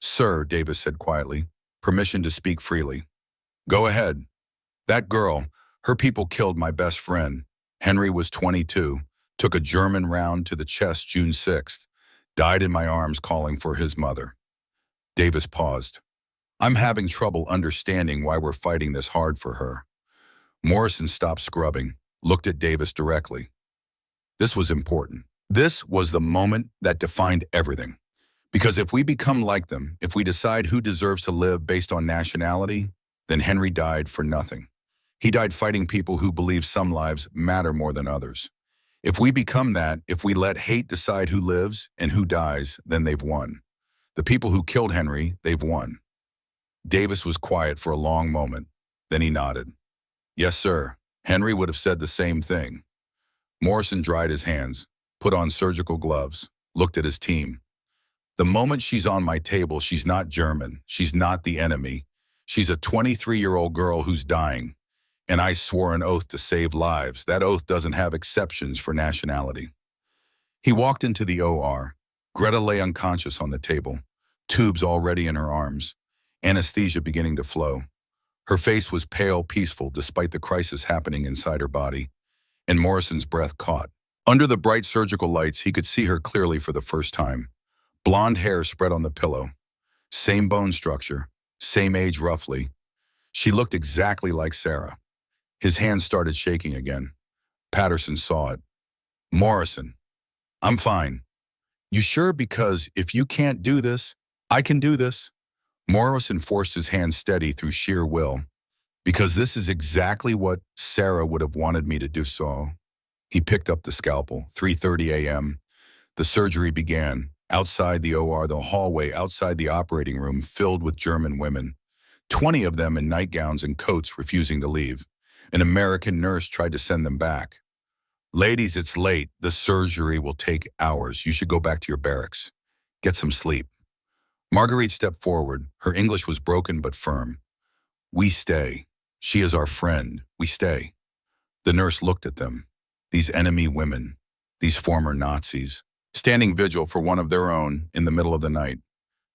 S1: Sir, Davis said quietly, permission to speak freely. Go ahead. That girl, her people killed my best friend. Henry was 22, took a German round to the chest June 6th, died in my arms calling for his mother. Davis paused. I'm having trouble understanding why we're fighting this hard for her. Morrison stopped scrubbing, looked at Davis directly. This was important. This was the moment that defined everything. Because if we become like them, if we decide who deserves to live based on nationality, then Henry died for nothing. He died fighting people who believe some lives matter more than others. If we become that, if we let hate decide who lives and who dies, then they've won. The people who killed Henry, they've won. Davis was quiet for a long moment. Then he nodded. Yes, sir. Henry would have said the same thing. Morrison dried his hands, put on surgical gloves, looked at his team. The moment she's on my table, she's not German. She's not the enemy. She's a 23-year-old girl who's dying. And I swore an oath to save lives. That oath doesn't have exceptions for nationality. He walked into the OR. Greta lay unconscious on the table, tubes already in her arms, anesthesia beginning to flow. Her face was pale, peaceful, despite the crisis happening inside her body, and Morrison's breath caught. Under the bright surgical lights, he could see her clearly for the first time. Blonde hair spread on the pillow. Same bone structure, same age roughly. She looked exactly like Sarah. His hands started shaking again. Patterson saw it. Morrison, I'm fine. You sure? Because if you can't do this, I can do this. Morrison forced his hand steady through sheer will. Because this is exactly what Sarah would have wanted me to do. So he picked up the scalpel. 3:30 a.m. The surgery began. Outside the OR, the hallway outside the operating room filled with German women. 20 of them in nightgowns and coats refusing to leave. An American nurse tried to send them back. Ladies, it's late. The surgery will take hours. You should go back to your barracks. Get some sleep. Marguerite stepped forward. Her English was broken but firm. We stay. She is our friend. We stay. The nurse looked at them. These enemy women, these former Nazis, standing vigil for one of their own in the middle of the night.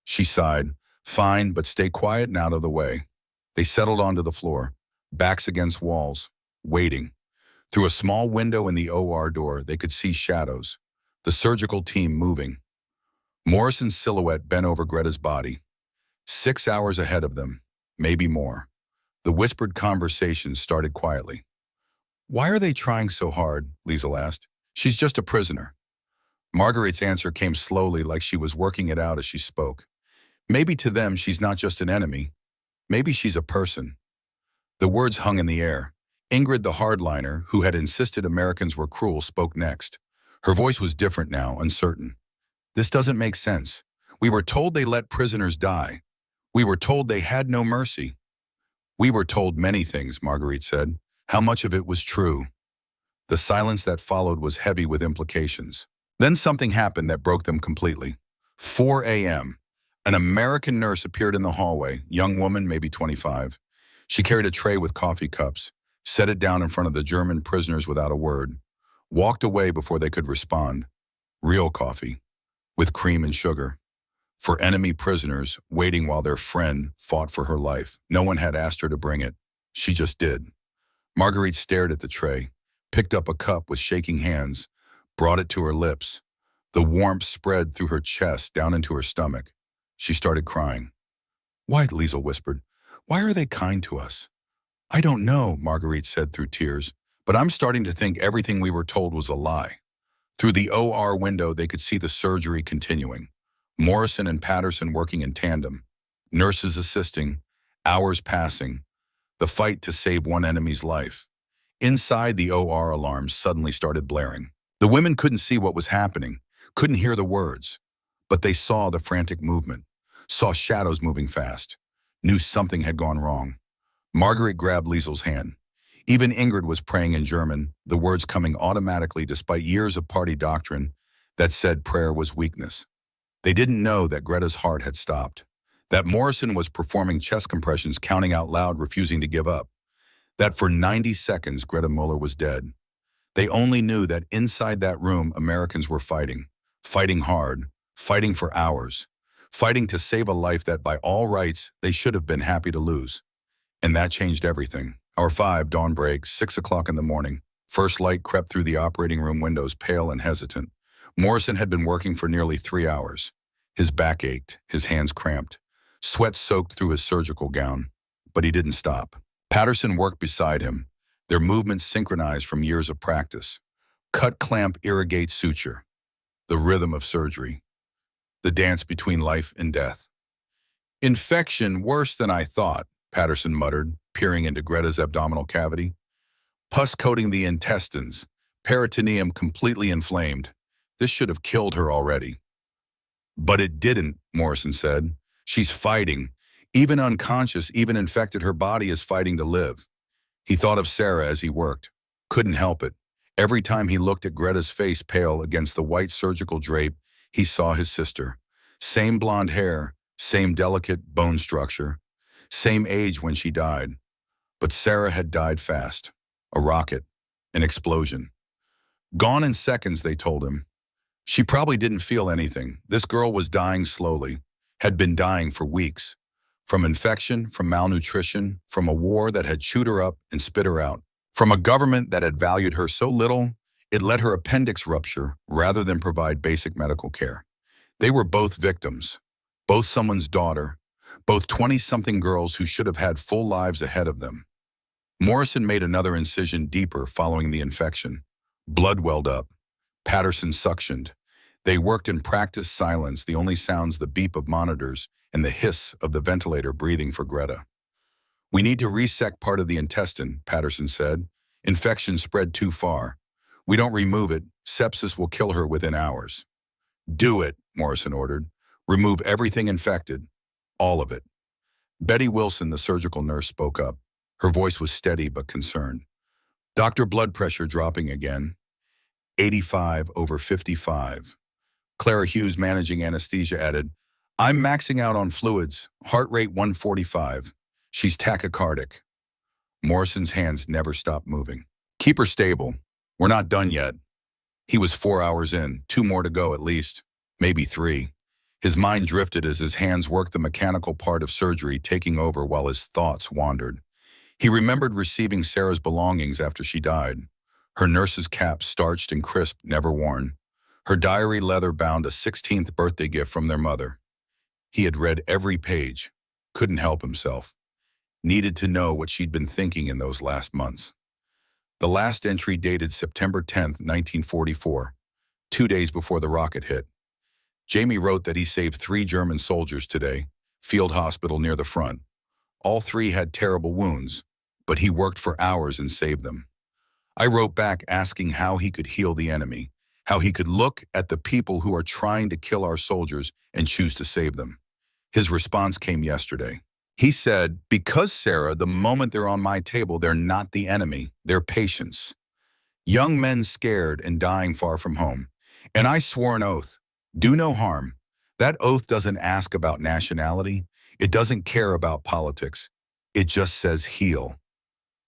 S1: She sighed. Fine, but stay quiet and out of the way. They settled onto the floor, backs against walls, waiting. Through a small window in the OR door, they could see shadows, the surgical team moving. Morrison's silhouette bent over Greta's body. 6 hours ahead of them, maybe more. The whispered conversation started quietly. Why are they trying so hard? Liesel asked. She's just a prisoner. Marguerite's answer came slowly, like she was working it out as she spoke. Maybe to them she's not just an enemy. Maybe she's a person. The words hung in the air. Ingrid, the hardliner, who had insisted Americans were cruel, spoke next. Her voice was different now, uncertain. This doesn't make sense. We were told they let prisoners die. We were told they had no mercy. We were told many things, Marguerite said. How much of it was true? The silence that followed was heavy with implications. Then something happened that broke them completely. 4 a.m. An American nurse appeared in the hallway, young woman, maybe 25. She carried a tray with coffee cups, set it down in front of the German prisoners without a word, walked away before they could respond. Real coffee, with cream and sugar. For enemy prisoners, waiting while their friend fought for her life. No one had asked her to bring it. She just did. Marguerite stared at the tray, picked up a cup with shaking hands, brought it to her lips. The warmth spread through her chest down into her stomach. She started crying. Why, Liesel whispered. Why are they kind to us? I don't know, Marguerite said through tears, but I'm starting to think everything we were told was a lie. Through the OR window, they could see the surgery continuing. Morrison and Patterson working in tandem, nurses assisting, hours passing, the fight to save one enemy's life. Inside, the OR alarms suddenly started blaring. The women couldn't see what was happening, couldn't hear the words, but they saw the frantic movement, saw shadows moving fast, knew something had gone wrong. Marguerite grabbed Liesel's hand. Even Ingrid was praying in German, the words coming automatically despite years of party doctrine that said prayer was weakness. They didn't know that Greta's heart had stopped, that Morrison was performing chest compressions, counting out loud, refusing to give up, that for 90 seconds Greta Muller was dead. They only knew that inside that room Americans were fighting, fighting hard, fighting for hours, fighting to save a life that by all rights they should have been happy to lose. And that changed everything. Hour 5, dawn breaks, 6 o'clock in the morning. First light crept through the operating room windows, pale and hesitant. Morrison had been working for nearly 3 hours. His back ached, his hands cramped. Sweat soaked through his surgical gown. But he didn't stop. Patterson worked beside him, their movements synchronized from years of practice. Cut, clamp, irrigate, suture. The rhythm of surgery. The dance between life and death. Infection worse than I thought, Patterson muttered, peering into Greta's abdominal cavity. Pus coating the intestines, peritoneum completely inflamed. This should have killed her already. But it didn't, Morrison said. She's fighting. Even unconscious, even infected, her body is fighting to live. He thought of Sarah as he worked. Couldn't help it. Every time he looked at Greta's face pale against the white surgical drape, he saw his sister. Same blonde hair, same delicate bone structure, same age when she died. But Sarah had died fast. A rocket, an explosion. Gone in seconds, they told him. She probably didn't feel anything. This girl was dying slowly, had been dying for weeks. From infection, from malnutrition, from a war that had chewed her up and spit her out. From a government that had valued her so little, it let her appendix rupture rather than provide basic medical care. They were both victims, both someone's daughter, both 20-something girls who should have had full lives ahead of them. Morrison made another incision deeper following the infection. Blood welled up. Patterson suctioned. They worked in practiced silence, the only sounds the beep of monitors and the hiss of the ventilator breathing for Greta. "We need to resect part of the intestine," Patterson said. "Infection spread too far. We don't remove it, sepsis will kill her within hours." "Do it," Morrison ordered. "Remove everything infected. All of it." Betty Wilson, the surgical nurse, spoke up. Her voice was steady but concerned. "Doctor, blood pressure dropping again. 85/55. Clara Hughes, managing anesthesia, added, "I'm maxing out on fluids. Heart rate 145. She's tachycardic." Morrison's hands never stopped moving. "Keep her stable. We're not done yet." He was 4 hours in, 2 more to go at least, maybe 3. His mind drifted as his hands worked the mechanical part of surgery, taking over while his thoughts wandered. He remembered receiving Sarah's belongings after she died. Her nurse's cap, starched and crisp, never worn. Her diary, leather-bound, a 16th birthday gift from their mother. He had read every page, couldn't help himself. Needed to know what she'd been thinking in those last months. The last entry dated September 10th, 1944, 2 days before the rocket hit. Jamie wrote that he saved 3 German soldiers today, field hospital near the front. All 3 had terrible wounds, but he worked for hours and saved them. I wrote back asking how he could heal the enemy, how he could look at the people who are trying to kill our soldiers and choose to save them. His response came yesterday. He said, "Because, Sarah, the moment they're on my table, they're not the enemy, they're patients. Young men scared and dying far from home. And I swore an oath, do no harm. That oath doesn't ask about nationality. It doesn't care about politics. It just says heal.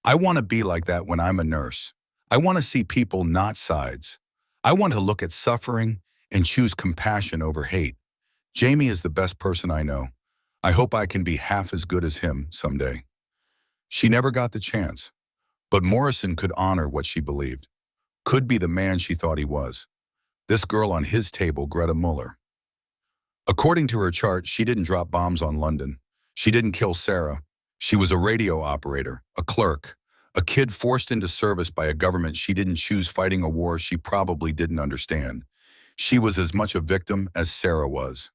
S1: I want to be like that when I'm a nurse. I want to see people, not sides. I want to look at suffering and choose compassion over hate. Jamie is the best person I know. I hope I can be half as good as him someday." She never got the chance, but Morrison could honor what she believed. Could be the man she thought he was. This girl on his table, Greta Muller. According to her chart, she didn't drop bombs on London. She didn't kill Sarah. She was a radio operator, a clerk, a kid forced into service by a government she didn't choose, fighting a war she probably didn't understand. She was as much a victim as Sarah was.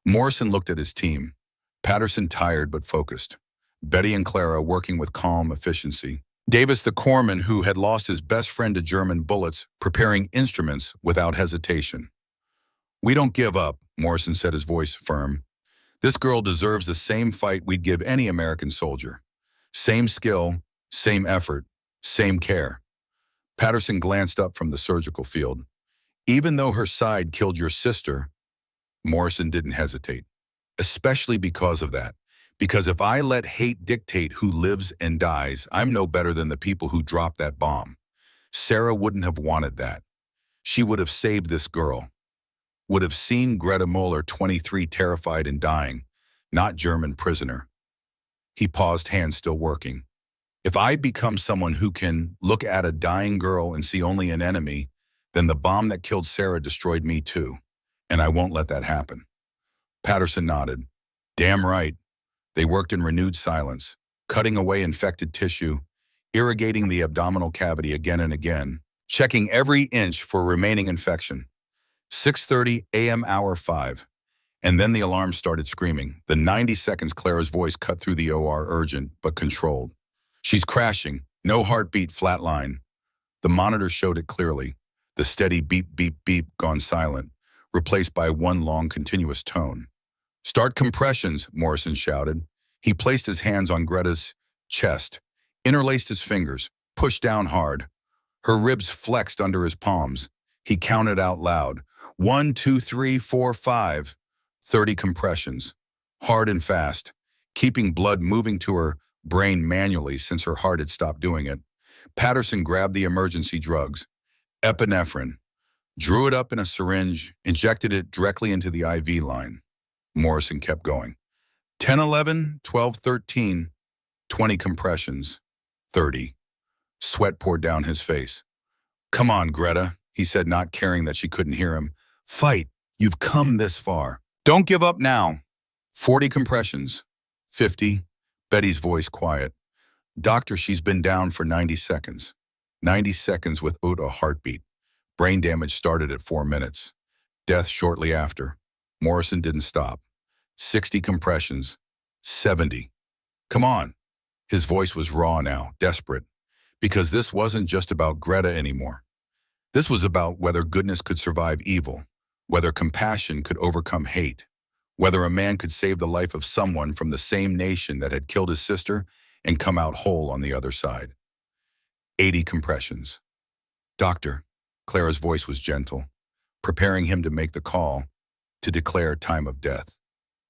S1: Morrison looked at his team. Patterson, tired but focused. Betty and Clara working with calm efficiency. Davis, the corpsman who had lost his best friend to German bullets, preparing instruments without hesitation. "We don't give up," Morrison said, his voice firm. "This girl deserves the same fight we'd give any American soldier. Same skill, same effort, same care." Patterson glanced up from the surgical field. "Even though her side killed your sister," Morrison didn't hesitate. "Especially because of that. Because if I let hate dictate who lives and dies, I'm no better than the people who dropped that bomb. Sarah wouldn't have wanted that. She would have saved this girl. Would have seen Greta Muller, 23, terrified and dying, not German prisoner." He paused, hands still working. "If I become someone who can look at a dying girl and see only an enemy, then the bomb that killed Sarah destroyed me too. And I won't let that happen." Patterson nodded. "Damn right." They worked in renewed silence, cutting away infected tissue, irrigating the abdominal cavity again and again, checking every inch for remaining infection. 6:30 a.m. hour 5. And then the alarm started screaming. The 90 seconds, Clara's voice cut through the OR, urgent but controlled. "She's crashing. No heartbeat, flatline." The monitor showed it clearly. The steady beep, beep, beep gone silent, replaced by one long continuous tone. "Start compressions," Morrison shouted. He placed his hands on Greta's chest, interlaced his fingers, pushed down hard. Her ribs flexed under his palms. He counted out loud. 1, 2, 3, 4, 5. 30 compressions. Hard and fast, keeping blood moving to her brain manually since her heart had stopped doing it. Patterson grabbed the emergency drugs, epinephrine, drew it up in a syringe, injected it directly into the IV line. Morrison kept going. 10, 11, 12, 13, 20 compressions, 30. Sweat poured down his face. "Come on, Greta," he said, not caring that she couldn't hear him. "Fight. You've come this far. Don't give up now." 40 compressions, 50. Betty's voice quiet. "Doctor, she's been down for 90 seconds. 90 seconds without a heartbeat. Brain damage started at 4 minutes. Death shortly after. Morrison didn't stop. 60 compressions. 70. Come on. His voice was raw now, desperate. Because this wasn't just about Greta anymore. This was about whether goodness could survive evil, whether compassion could overcome hate, whether a man could save the life of someone from the same nation that had killed his sister and come out whole on the other side. 80 compressions. Doctor, Clara's voice was gentle, preparing him to make the call, to declare time of death.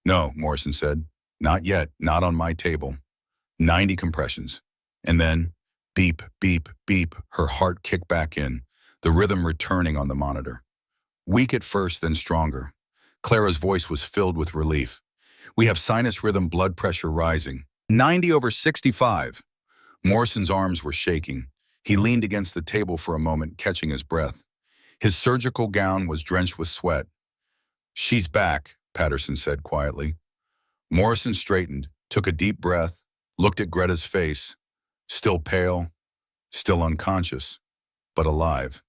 S1: No, Morrison said, not yet, not on my table. 90 compressions. And then, beep, beep, beep, her heart kicked back in, the rhythm returning on the monitor. Weak at first, then stronger. Clara's voice was filled with relief. We have sinus rhythm, blood pressure rising. 90 over 65. Morrison's arms were shaking. He leaned against the table for a moment, catching his breath. His surgical gown was drenched with sweat. She's back, Patterson said quietly. Morrison straightened, took a deep breath, looked at Greta's face. Still pale, still unconscious, but alive.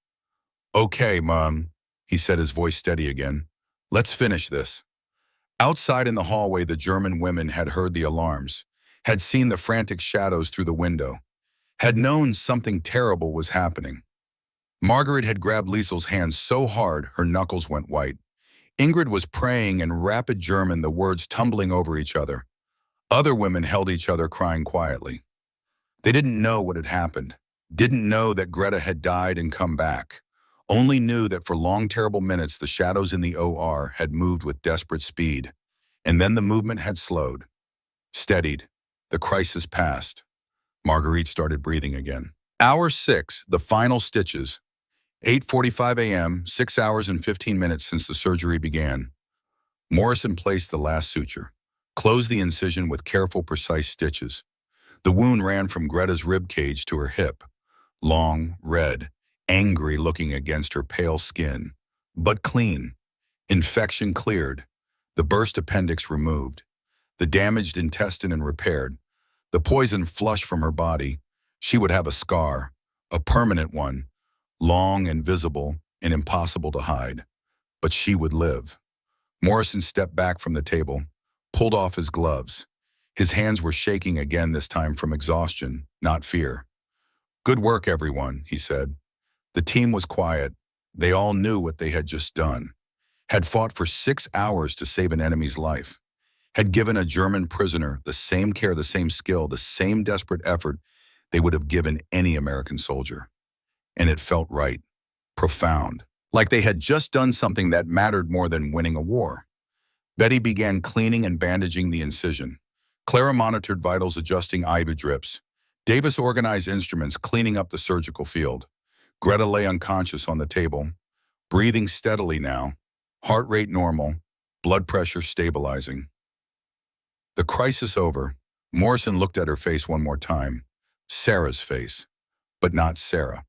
S1: Okay, Mom, he said, his voice steady again. Let's finish this. Outside in the hallway, the German women had heard the alarms, had seen the frantic shadows through the window, had known something terrible was happening. Margaret had grabbed Liesel's hand so hard her knuckles went white. Ingrid was praying in rapid German, the words tumbling over each other. Other women held each other, crying quietly. They didn't know what had happened, didn't know that Greta had died and come back, only knew that for long, terrible minutes the shadows in the OR had moved with desperate speed. And then the movement had slowed, steadied. The crisis passed. Marguerite started breathing again. Hour 6, the final stitches. 8:45 a.m., 6 hours and 15 minutes since the surgery began. Morrison placed the last suture, closed the incision with careful, precise stitches. The wound ran from Greta's rib cage to her hip, long, red, angry looking against her pale skin, but clean. Infection cleared, the burst appendix removed, the damaged intestine repaired, the poison flushed from her body. She would have a scar, a permanent one, long and visible and impossible to hide. But she would live. Morrison stepped back from the table, pulled off his gloves. His hands were shaking again, this time from exhaustion, not fear. Good work, everyone, he said. The team was quiet. They all knew what they had just done. Had fought for 6 hours to save an enemy's life. Had given a German prisoner the same care, the same skill, the same desperate effort they would have given any American soldier. And it felt right, profound, like they had just done something that mattered more than winning a war. Betty began cleaning and bandaging the incision. Clara monitored vitals, adjusting IV drips. Davis organized instruments, cleaning up the surgical field. Greta lay unconscious on the table, breathing steadily now, heart rate normal, blood pressure stabilizing. The crisis over, Morrison looked at her face one more time. Sarah's face, but not Sarah.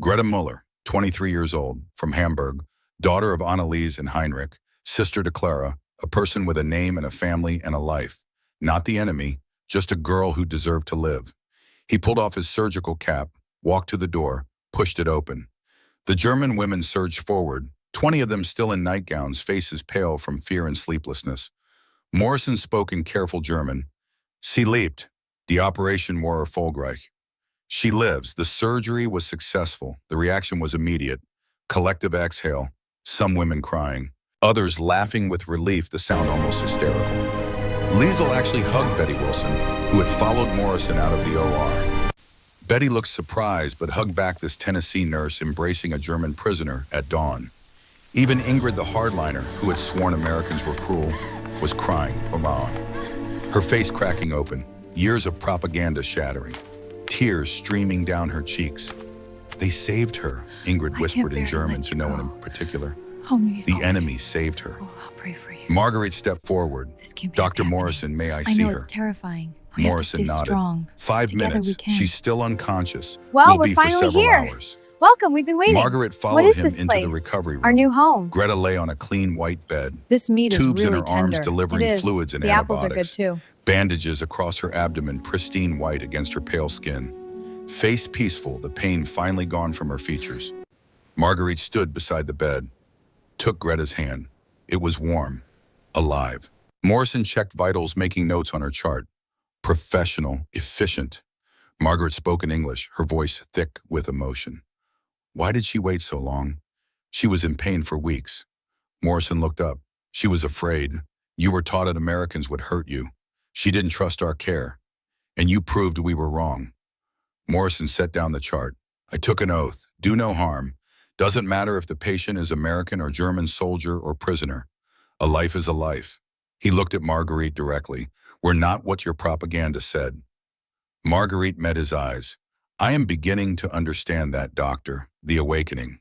S1: Greta Muller, 23 years old, from Hamburg, daughter of Anneliese and Heinrich, sister to Clara, a person with a name and a family and a life. Not the enemy, just a girl who deserved to live. He pulled off his surgical cap, walked to the door, pushed it open. The German women surged forward, 20 of them still in nightgowns, faces pale from fear and sleeplessness. Morrison spoke in careful German. Sie lebt. Die Operation war erfolgreich. She lives. The surgery was successful. The reaction was immediate. Collective exhale. Some women crying. Others laughing with relief, the sound almost hysterical. Liesel actually hugged Betty Wilson, who had followed Morrison out of the OR. Betty looked surprised, but hugged back this Tennessee nurse embracing a German prisoner at dawn. Even Ingrid, the hardliner, who had sworn Americans were cruel, was crying, "Mama." Her face cracking open, years of propaganda shattering, tears streaming down her cheeks. "They saved her," Ingrid whispered in German to no one in particular. The enemy saved her.
S2: I'll pray for you.
S1: Marguerite stepped forward.
S2: This can't be
S1: Dr.
S2: happening.
S1: Morrison, may I
S2: I
S1: see
S2: know
S1: her?
S2: it's terrifying. We
S1: Morrison
S2: have to stay
S1: nodded.
S2: strong.
S1: 5
S2: Together
S1: minutes.
S2: we can.
S1: She's still unconscious.
S2: Well,
S1: Will
S2: we're
S1: be for
S2: finally
S1: several
S2: here.
S1: hours.
S2: Welcome, we've been waiting.
S1: Margaret
S2: What
S1: followed
S2: is
S1: him
S2: this
S1: into
S2: place?
S1: the recovery room.
S2: Our new home.
S1: Greta lay on a clean white bed.
S2: This meat is
S1: Tubes
S2: really
S1: in her arms
S2: tender.
S1: delivering
S2: It is.
S1: fluids and
S2: the apples are good
S1: antibiotics.
S2: too.
S1: Bandages across her abdomen, pristine white against her pale skin. Face peaceful, the pain finally gone from her features. Marguerite stood beside the bed. took Greta's hand. It was warm, alive. Morrison checked vitals, making notes on her chart. Professional, efficient. Margaret spoke in English, her voice thick with emotion. Why did she wait so long? She was in pain for weeks. Morrison looked up. She was afraid. You were taught that Americans would hurt you. She didn't trust our care. And you proved we were wrong. Morrison set down the chart. I took an oath. Do no harm. Doesn't matter if the patient is American or German soldier or prisoner. A life is a life. He looked at Marguerite directly. We're not what your propaganda said. Marguerite met his eyes. I am beginning to understand that, doctor. The awakening.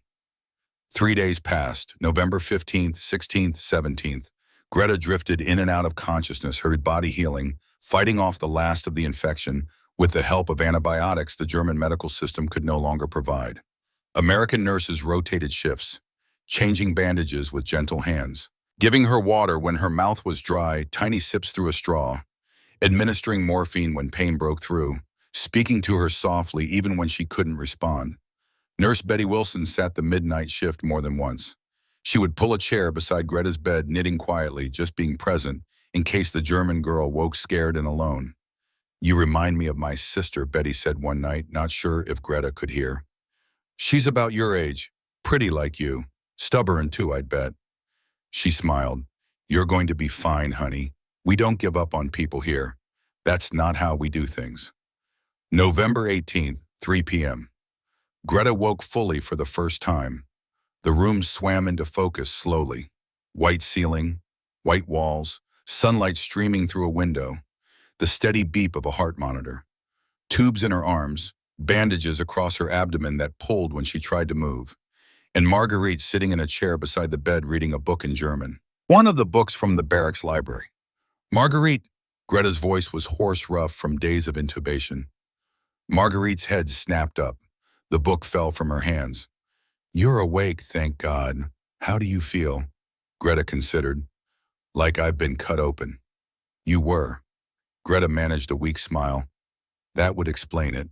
S1: 3 days passed, November 15th, 16th, 17th. Greta drifted in and out of consciousness, her body healing, fighting off the last of the infection with the help of antibiotics the German medical system could no longer provide. American nurses rotated shifts, changing bandages with gentle hands, giving her water when her mouth was dry, tiny sips through a straw, administering morphine when pain broke through, speaking to her softly even when she couldn't respond. Nurse Betty Wilson sat the midnight shift more than once. She would pull a chair beside Greta's bed, knitting quietly, just being present, in case the German girl woke scared and alone. You remind me of my sister, Betty said one night, not sure if Greta could hear. She's about your age, pretty like you, stubborn too, I'd bet. She smiled. You're going to be fine, honey. We don't give up on people here. That's not how we do things. November 18th, 3 p.m. Greta woke fully for the first time. The room swam into focus slowly. White ceiling, white walls, sunlight streaming through a window, the steady beep of a heart monitor. Tubes in her arms, bandages across her abdomen that pulled when she tried to move, and Marguerite sitting in a chair beside the bed reading a book in German. One of the books from the barracks library. Marguerite, Greta's voice was hoarse rough from days of intubation. Marguerite's head snapped up. The book fell from her hands. You're awake, thank God. How do you feel? Greta considered. Like I've been cut open. You were. Greta managed a weak smile. That would explain it.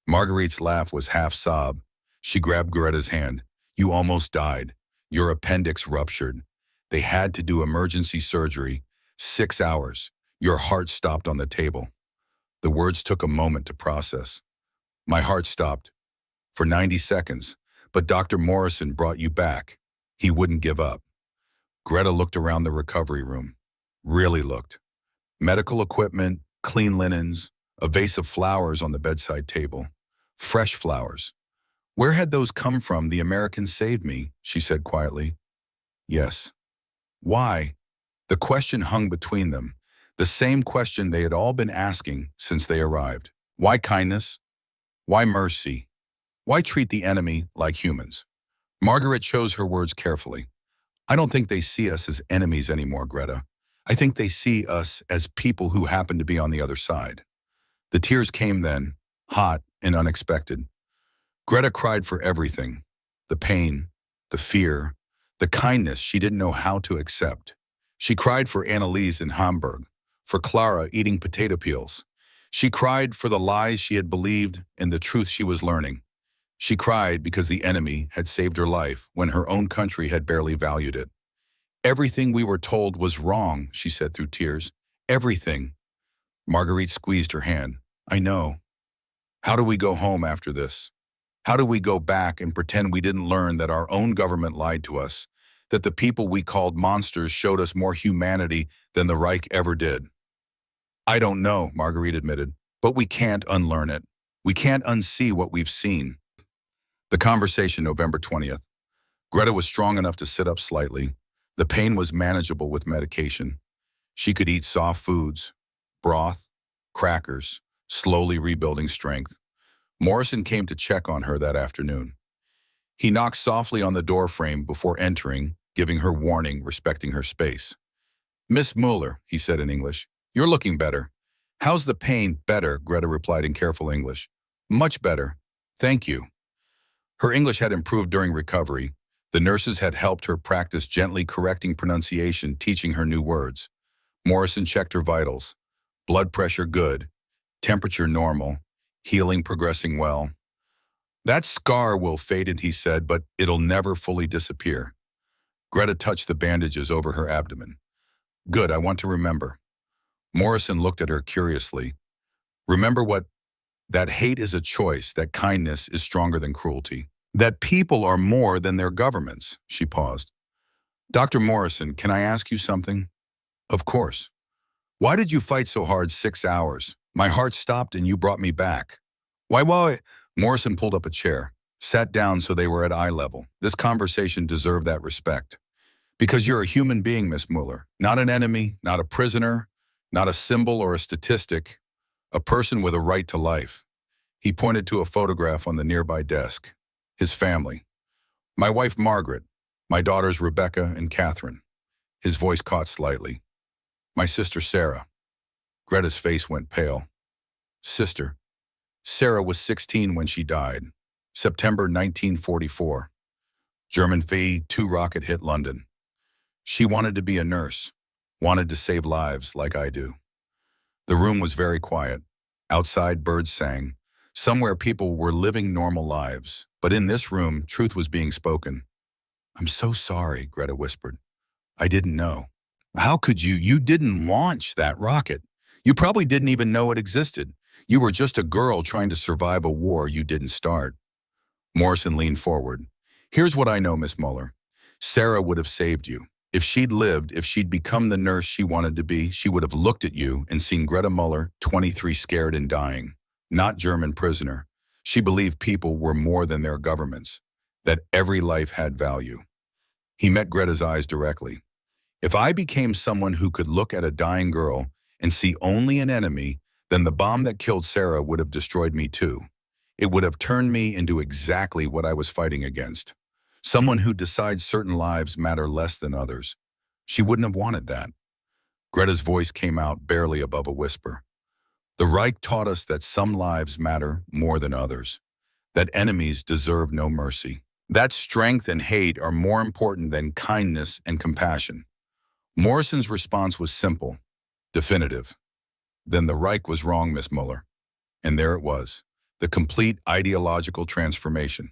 S1: Marguerite's laugh was half sob. She grabbed Greta's hand. You almost died. Your appendix ruptured. They had to do emergency surgery. 6 hours. Your heart stopped on the table. The words took a moment to process. My heart stopped. For 90 seconds. But Dr. Morrison brought you back. He wouldn't give up. Greta looked around the recovery room. Really looked. Medical equipment, clean linens, a vase of flowers on the bedside table. Fresh flowers. Where had those come from? The Americans saved me, she said quietly. Yes. Why? The question hung between them. The same question they had all been asking since they arrived. Why kindness? Why mercy? Why treat the enemy like humans? Margaret chose her words carefully. I don't think they see us as enemies anymore, Greta. I think they see us as people who happen to be on the other side. The tears came then, hot and unexpected. Greta cried for everything. The pain, the fear, the kindness she didn't know how to accept. She cried for Annalise in Hamburg, for Clara eating potato peels. She cried for the lies she had believed and the truth she was learning. She cried because the enemy had saved her life when her own country had barely valued it. Everything we were told was wrong, she said through tears. Everything. Marguerite squeezed her hand. I know. How do we go home after this? How do we go back and pretend we didn't learn that our own government lied to us, that the people we called monsters showed us more humanity than the Reich ever did? I don't know, Marguerite admitted, but we can't unlearn it. We can't unsee what we've seen. The conversation, November 20th. Greta was strong enough to sit up slightly. The pain was manageable with medication. She could eat soft foods, broth, crackers, slowly rebuilding strength. Morrison came to check on her that afternoon. He knocked softly on the door frame before entering, giving her warning, respecting her space. Miss Mueller, he said in English, you're looking better. How's the pain? Better, Greta replied in careful English. Much better. Thank you. Her English had improved during recovery. The nurses had helped her practice gently correcting pronunciation, teaching her new words. Morrison checked her vitals. Blood pressure good. Temperature normal. Healing progressing well. That scar will fade, he said, but it'll never fully disappear. Greta touched the bandages over her abdomen. Good, I want to remember. Morrison looked at her curiously. Remember what? That hate is a choice, that kindness is stronger than cruelty. That people are more than their governments, she paused. Dr. Morrison, can I ask you something? Of course. Why did you fight so hard 6 hours? My heart stopped and you brought me back. Why? Morrison pulled up a chair, sat down so they were at eye level. This conversation deserved that respect. Because you're a human being, Miss Mueller. Not an enemy, not a prisoner, not a symbol or a statistic. A person with a right to life. He pointed to a photograph on the nearby desk. His family. My wife, Margaret. My daughters, Rebecca and Catherine. His voice caught slightly. My sister, Sarah. Greta's face went pale. Sister. Sarah was 16 when she died. September 1944. German POW rocket hit London. She wanted to be a nurse. Wanted to save lives like I do. The room was very quiet. Outside, birds sang. Somewhere people were living normal lives. But in this room, truth was being spoken. I'm so sorry, Greta whispered. I didn't know. How could you? You didn't launch that rocket. You probably didn't even know it existed. You were just a girl trying to survive a war you didn't start. Morrison leaned forward. Here's what I know, Miss Mueller. Sarah would have saved you. If she'd lived, if she'd become the nurse she wanted to be, she would have looked at you and seen Greta Mueller, 23, scared and dying. Not German prisoner. She believed people were more than their governments, that every life had value. He met Greta's eyes directly. If I became someone who could look at a dying girl and see only an enemy, then the bomb that killed Sarah would have destroyed me too. It would have turned me into exactly what I was fighting against. Someone who decides certain lives matter less than others. She wouldn't have wanted that. Greta's voice came out barely above a whisper. The Reich taught us that some lives matter more than others, that enemies deserve no mercy, that strength and hate are more important than kindness and compassion. Morrison's response was simple, definitive. Then the Reich was wrong, Miss Mueller. And there it was, the complete ideological transformation.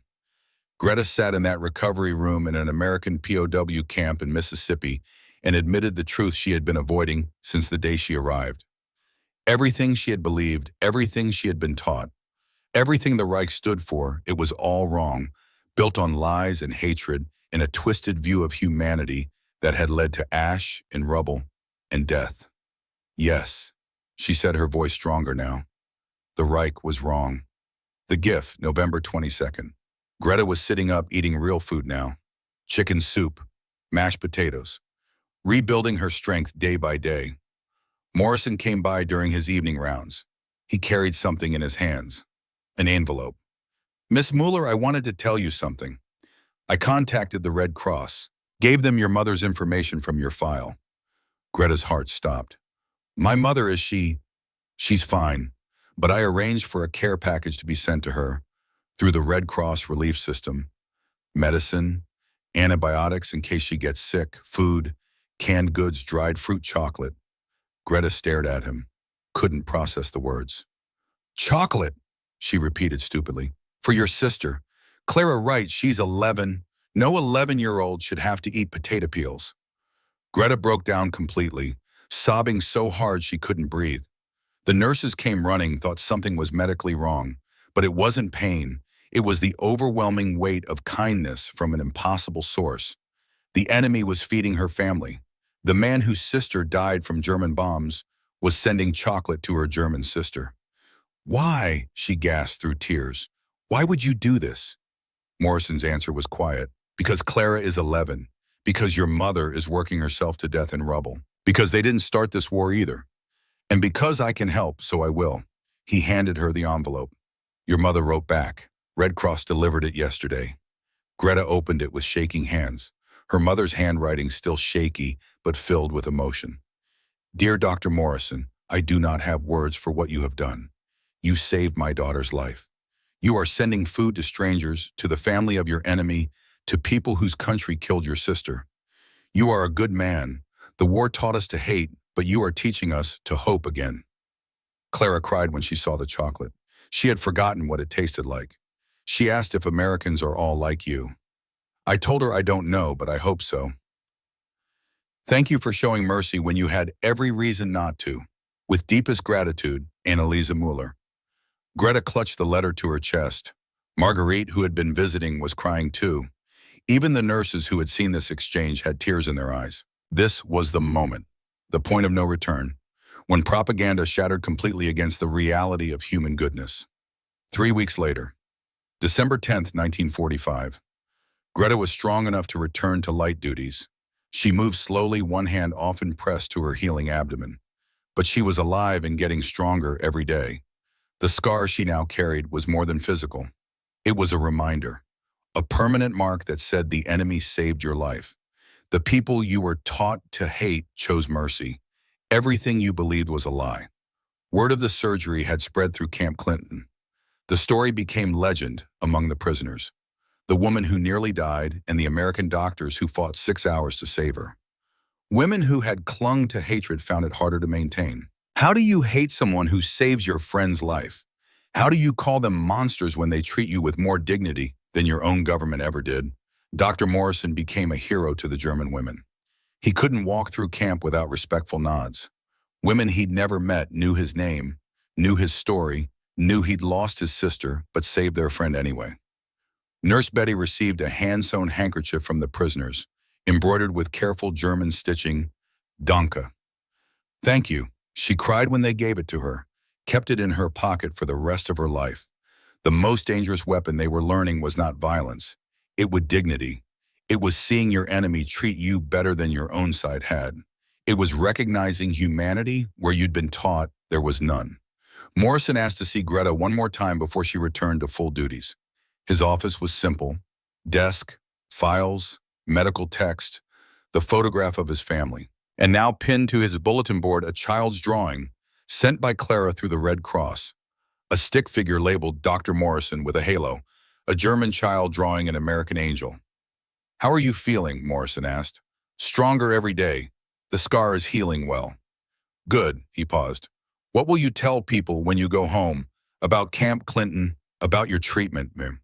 S1: Greta sat in that recovery room in an American POW camp in Mississippi and admitted the truth she had been avoiding since the day she arrived. Everything she had believed, everything she had been taught, everything the Reich stood for, it was all wrong, built on lies and hatred and a twisted view of humanity that had led to ash and rubble and death. Yes, she said, her voice stronger now. The Reich was wrong. The GIF, November 22nd. Greta was sitting up eating real food now. Chicken soup, mashed potatoes, rebuilding her strength day by day. Morrison came by during his evening rounds. He carried something in his hands, an envelope. Miss Mueller, I wanted to tell you something. I contacted the Red Cross, gave them your mother's information from your file. Greta's heart stopped. My mother, is she? She's fine, but I arranged for a care package to be sent to her through the Red Cross relief system. Medicine, antibiotics in case she gets sick, food, canned goods, dried fruit, chocolate. Greta stared at him, couldn't process the words. Chocolate, she repeated stupidly. For your sister. Clara Wright, she's 11. No 11-year-old should have to eat potato peels. Greta broke down completely, sobbing so hard she couldn't breathe. The nurses came running, thought something was medically wrong, but it wasn't pain. It was the overwhelming weight of kindness from an impossible source. The enemy was feeding her family. The man whose sister died from German bombs was sending chocolate to her German sister. Why? She gasped through tears. Why would you do this? Morrison's answer was quiet. Because Clara is 11. Because your mother is working herself to death in rubble. Because they didn't start this war either. And because I can help, so I will. He handed her the envelope. Your mother wrote back. Red Cross delivered it yesterday. Greta opened it with shaking hands. Her mother's handwriting still shaky, but filled with emotion. Dear Dr. Morrison, I do not have words for what you have done. You saved my daughter's life. You are sending food to strangers, to the family of your enemy, to people whose country killed your sister. You are a good man. The war taught us to hate, but you are teaching us to hope again. Clara cried when she saw the chocolate. She had forgotten what it tasted like. She asked if Americans are all like you. I told her I don't know, but I hope so. Thank you for showing mercy when you had every reason not to. With deepest gratitude, Annalisa Mueller. Greta clutched the letter to her chest. Marguerite, who had been visiting, was crying too. Even the nurses who had seen this exchange had tears in their eyes. This was the moment, the point of no return, when propaganda shattered completely against the reality of human goodness. 3 weeks later, December 10th, 1945, Greta was strong enough to return to light duties. She moved slowly, one hand often pressed to her healing abdomen. But she was alive and getting stronger every day. The scar she now carried was more than physical. It was a reminder, a permanent mark that said the enemy saved your life. The people you were taught to hate chose mercy. Everything you believed was a lie. Word of the surgery had spread through Camp Clinton. The story became legend among the prisoners. The woman who nearly died and the American doctors who fought 6 hours to save her. Women who had clung to hatred found it harder to maintain. How do you hate someone who saves your friend's life? How do you call them monsters when they treat you with more dignity than your own government ever did? Dr. Morrison became a hero to the German women. He couldn't walk through camp without respectful nods. Women he'd never met knew his name, knew his story, knew he'd lost his sister, but saved their friend anyway. Nurse Betty received a hand-sewn handkerchief from the prisoners, embroidered with careful German stitching, Danke. Thank you, she cried when they gave it to her, kept it in her pocket for the rest of her life. The most dangerous weapon they were learning was not violence. It was dignity. It was seeing your enemy treat you better than your own side had. It was recognizing humanity where you'd been taught there was none. Morrison asked to see Greta one more time before she returned to full duties. His office was simple: desk, files, medical text, the photograph of his family. And now pinned to his bulletin board a child's drawing, sent by Clara through the Red Cross. A stick figure labeled Dr. Morrison with a halo, a German child drawing an American angel. How are you feeling? Morrison asked. Stronger every day. The scar is healing well. Good, he paused. What will you tell people when you go home about Camp Clinton, about your treatment, ma'am?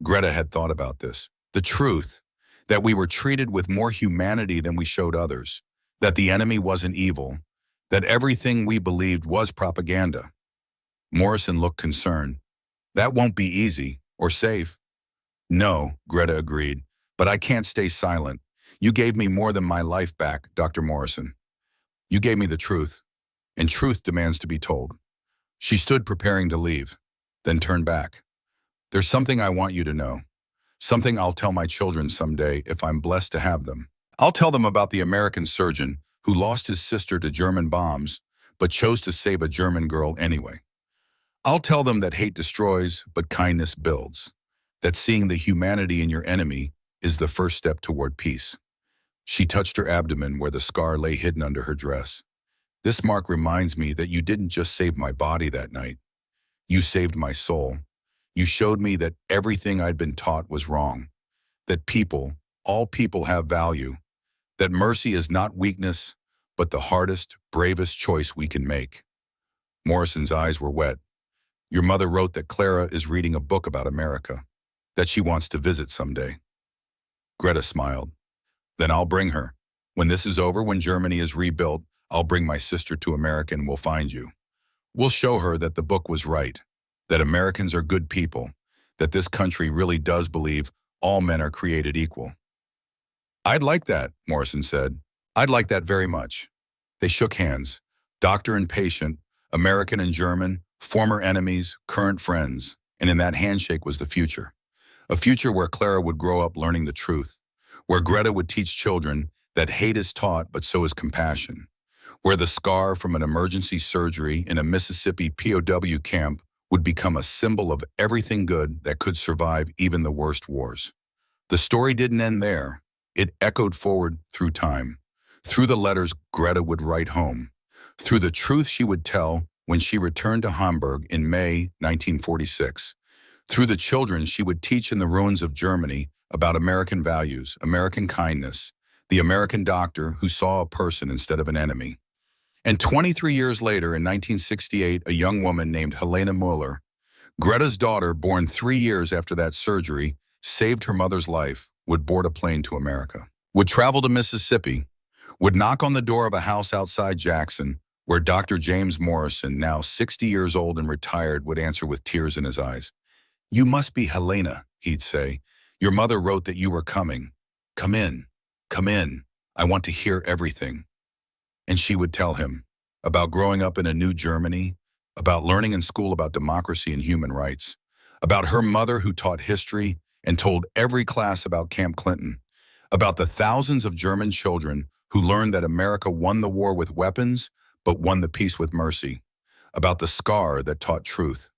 S1: Greta had thought about this. The truth, that we were treated with more humanity than we showed others, that the enemy wasn't evil, that everything we believed was propaganda. Morrison looked concerned. That won't be easy or safe. No, Greta agreed, but I can't stay silent. You gave me more than my life back, Dr. Morrison. You gave me the truth, and truth demands to be told. She stood preparing to leave, then turned back. There's something I want you to know. Something I'll tell my children someday if I'm blessed to have them. I'll tell them about the American surgeon who lost his sister to German bombs, but chose to save a German girl anyway. I'll tell them that hate destroys, but kindness builds. That seeing the humanity in your enemy is the first step toward peace. She touched her abdomen where the scar lay hidden under her dress. This mark reminds me that you didn't just save my body that night. You saved my soul. You showed me that everything I'd been taught was wrong. That people, all people have value. That mercy is not weakness, but the hardest, bravest choice we can make. Morrison's eyes were wet. Your mother wrote that Clara is reading a book about America, that she wants to visit someday. Greta smiled. Then I'll bring her. When this is over, when Germany is rebuilt, I'll bring my sister to America and we'll find you. We'll show her that the book was right, that Americans are good people, that this country really does believe all men are created equal. I'd like that, Morrison said. I'd like that very much. They shook hands, doctor and patient, American and German, former enemies, current friends, and in that handshake was the future. A future where Clara would grow up learning the truth, where Greta would teach children that hate is taught but so is compassion, where the scar from an emergency surgery in a Mississippi POW camp would become a symbol of everything good that could survive even the worst wars. The story didn't end there. It echoed forward through time, through the letters Greta would write home, through the truth she would tell when she returned to Hamburg in May 1946, through the children she would teach in the ruins of Germany about American values, American kindness, the American doctor who saw a person instead of an enemy. And 23 years later, in 1968, a young woman named Helena Mueller, Greta's daughter, born 3 years after that surgery, saved her mother's life, would board a plane to America, would travel to Mississippi, would knock on the door of a house outside Jackson, where Dr. James Morrison, now 60 years old and retired, would answer with tears in his eyes. "You must be Helena," he'd say. "Your mother wrote that you were coming. Come in, come in. I want to hear everything." And she would tell him about growing up in a new Germany, about learning in school about democracy and human rights, about her mother who taught history and told every class about Camp Clinton, about the thousands of German children who learned that America won the war with weapons, but won the peace with mercy, about the scar that taught truth.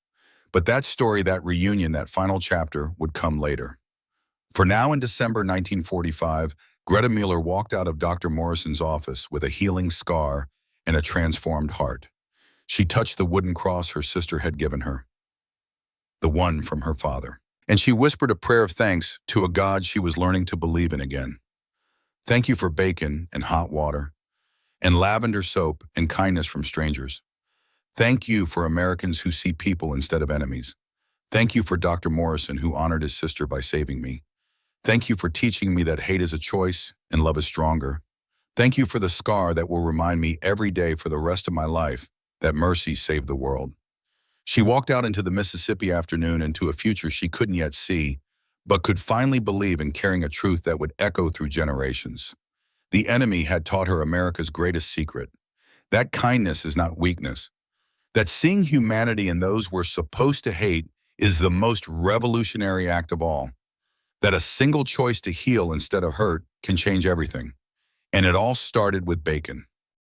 S1: But that story, that reunion, that final chapter would come later. For now, in December 1945, Greta Mueller walked out of Dr. Morrison's office with a healing scar and a transformed heart. She touched the wooden cross her sister had given her, the one from her father. And she whispered a prayer of thanks to a God she was learning to believe in again. "Thank you for bacon and hot water, and lavender soap and kindness from strangers. Thank you for Americans who see people instead of enemies. Thank you for Dr. Morrison, who honored his sister by saving me. Thank you for teaching me that hate is a choice and love is stronger. Thank you for the scar that will remind me every day for the rest of my life that mercy saved the world." She walked out into the Mississippi afternoon, into a future she couldn't yet see, but could finally believe in, carrying a truth that would echo through generations. The enemy had taught her America's greatest secret: that kindness is not weakness, that seeing humanity in those we're supposed to hate is the most revolutionary act of all, that a single choice to heal instead of hurt can change everything. And it all started with bacon.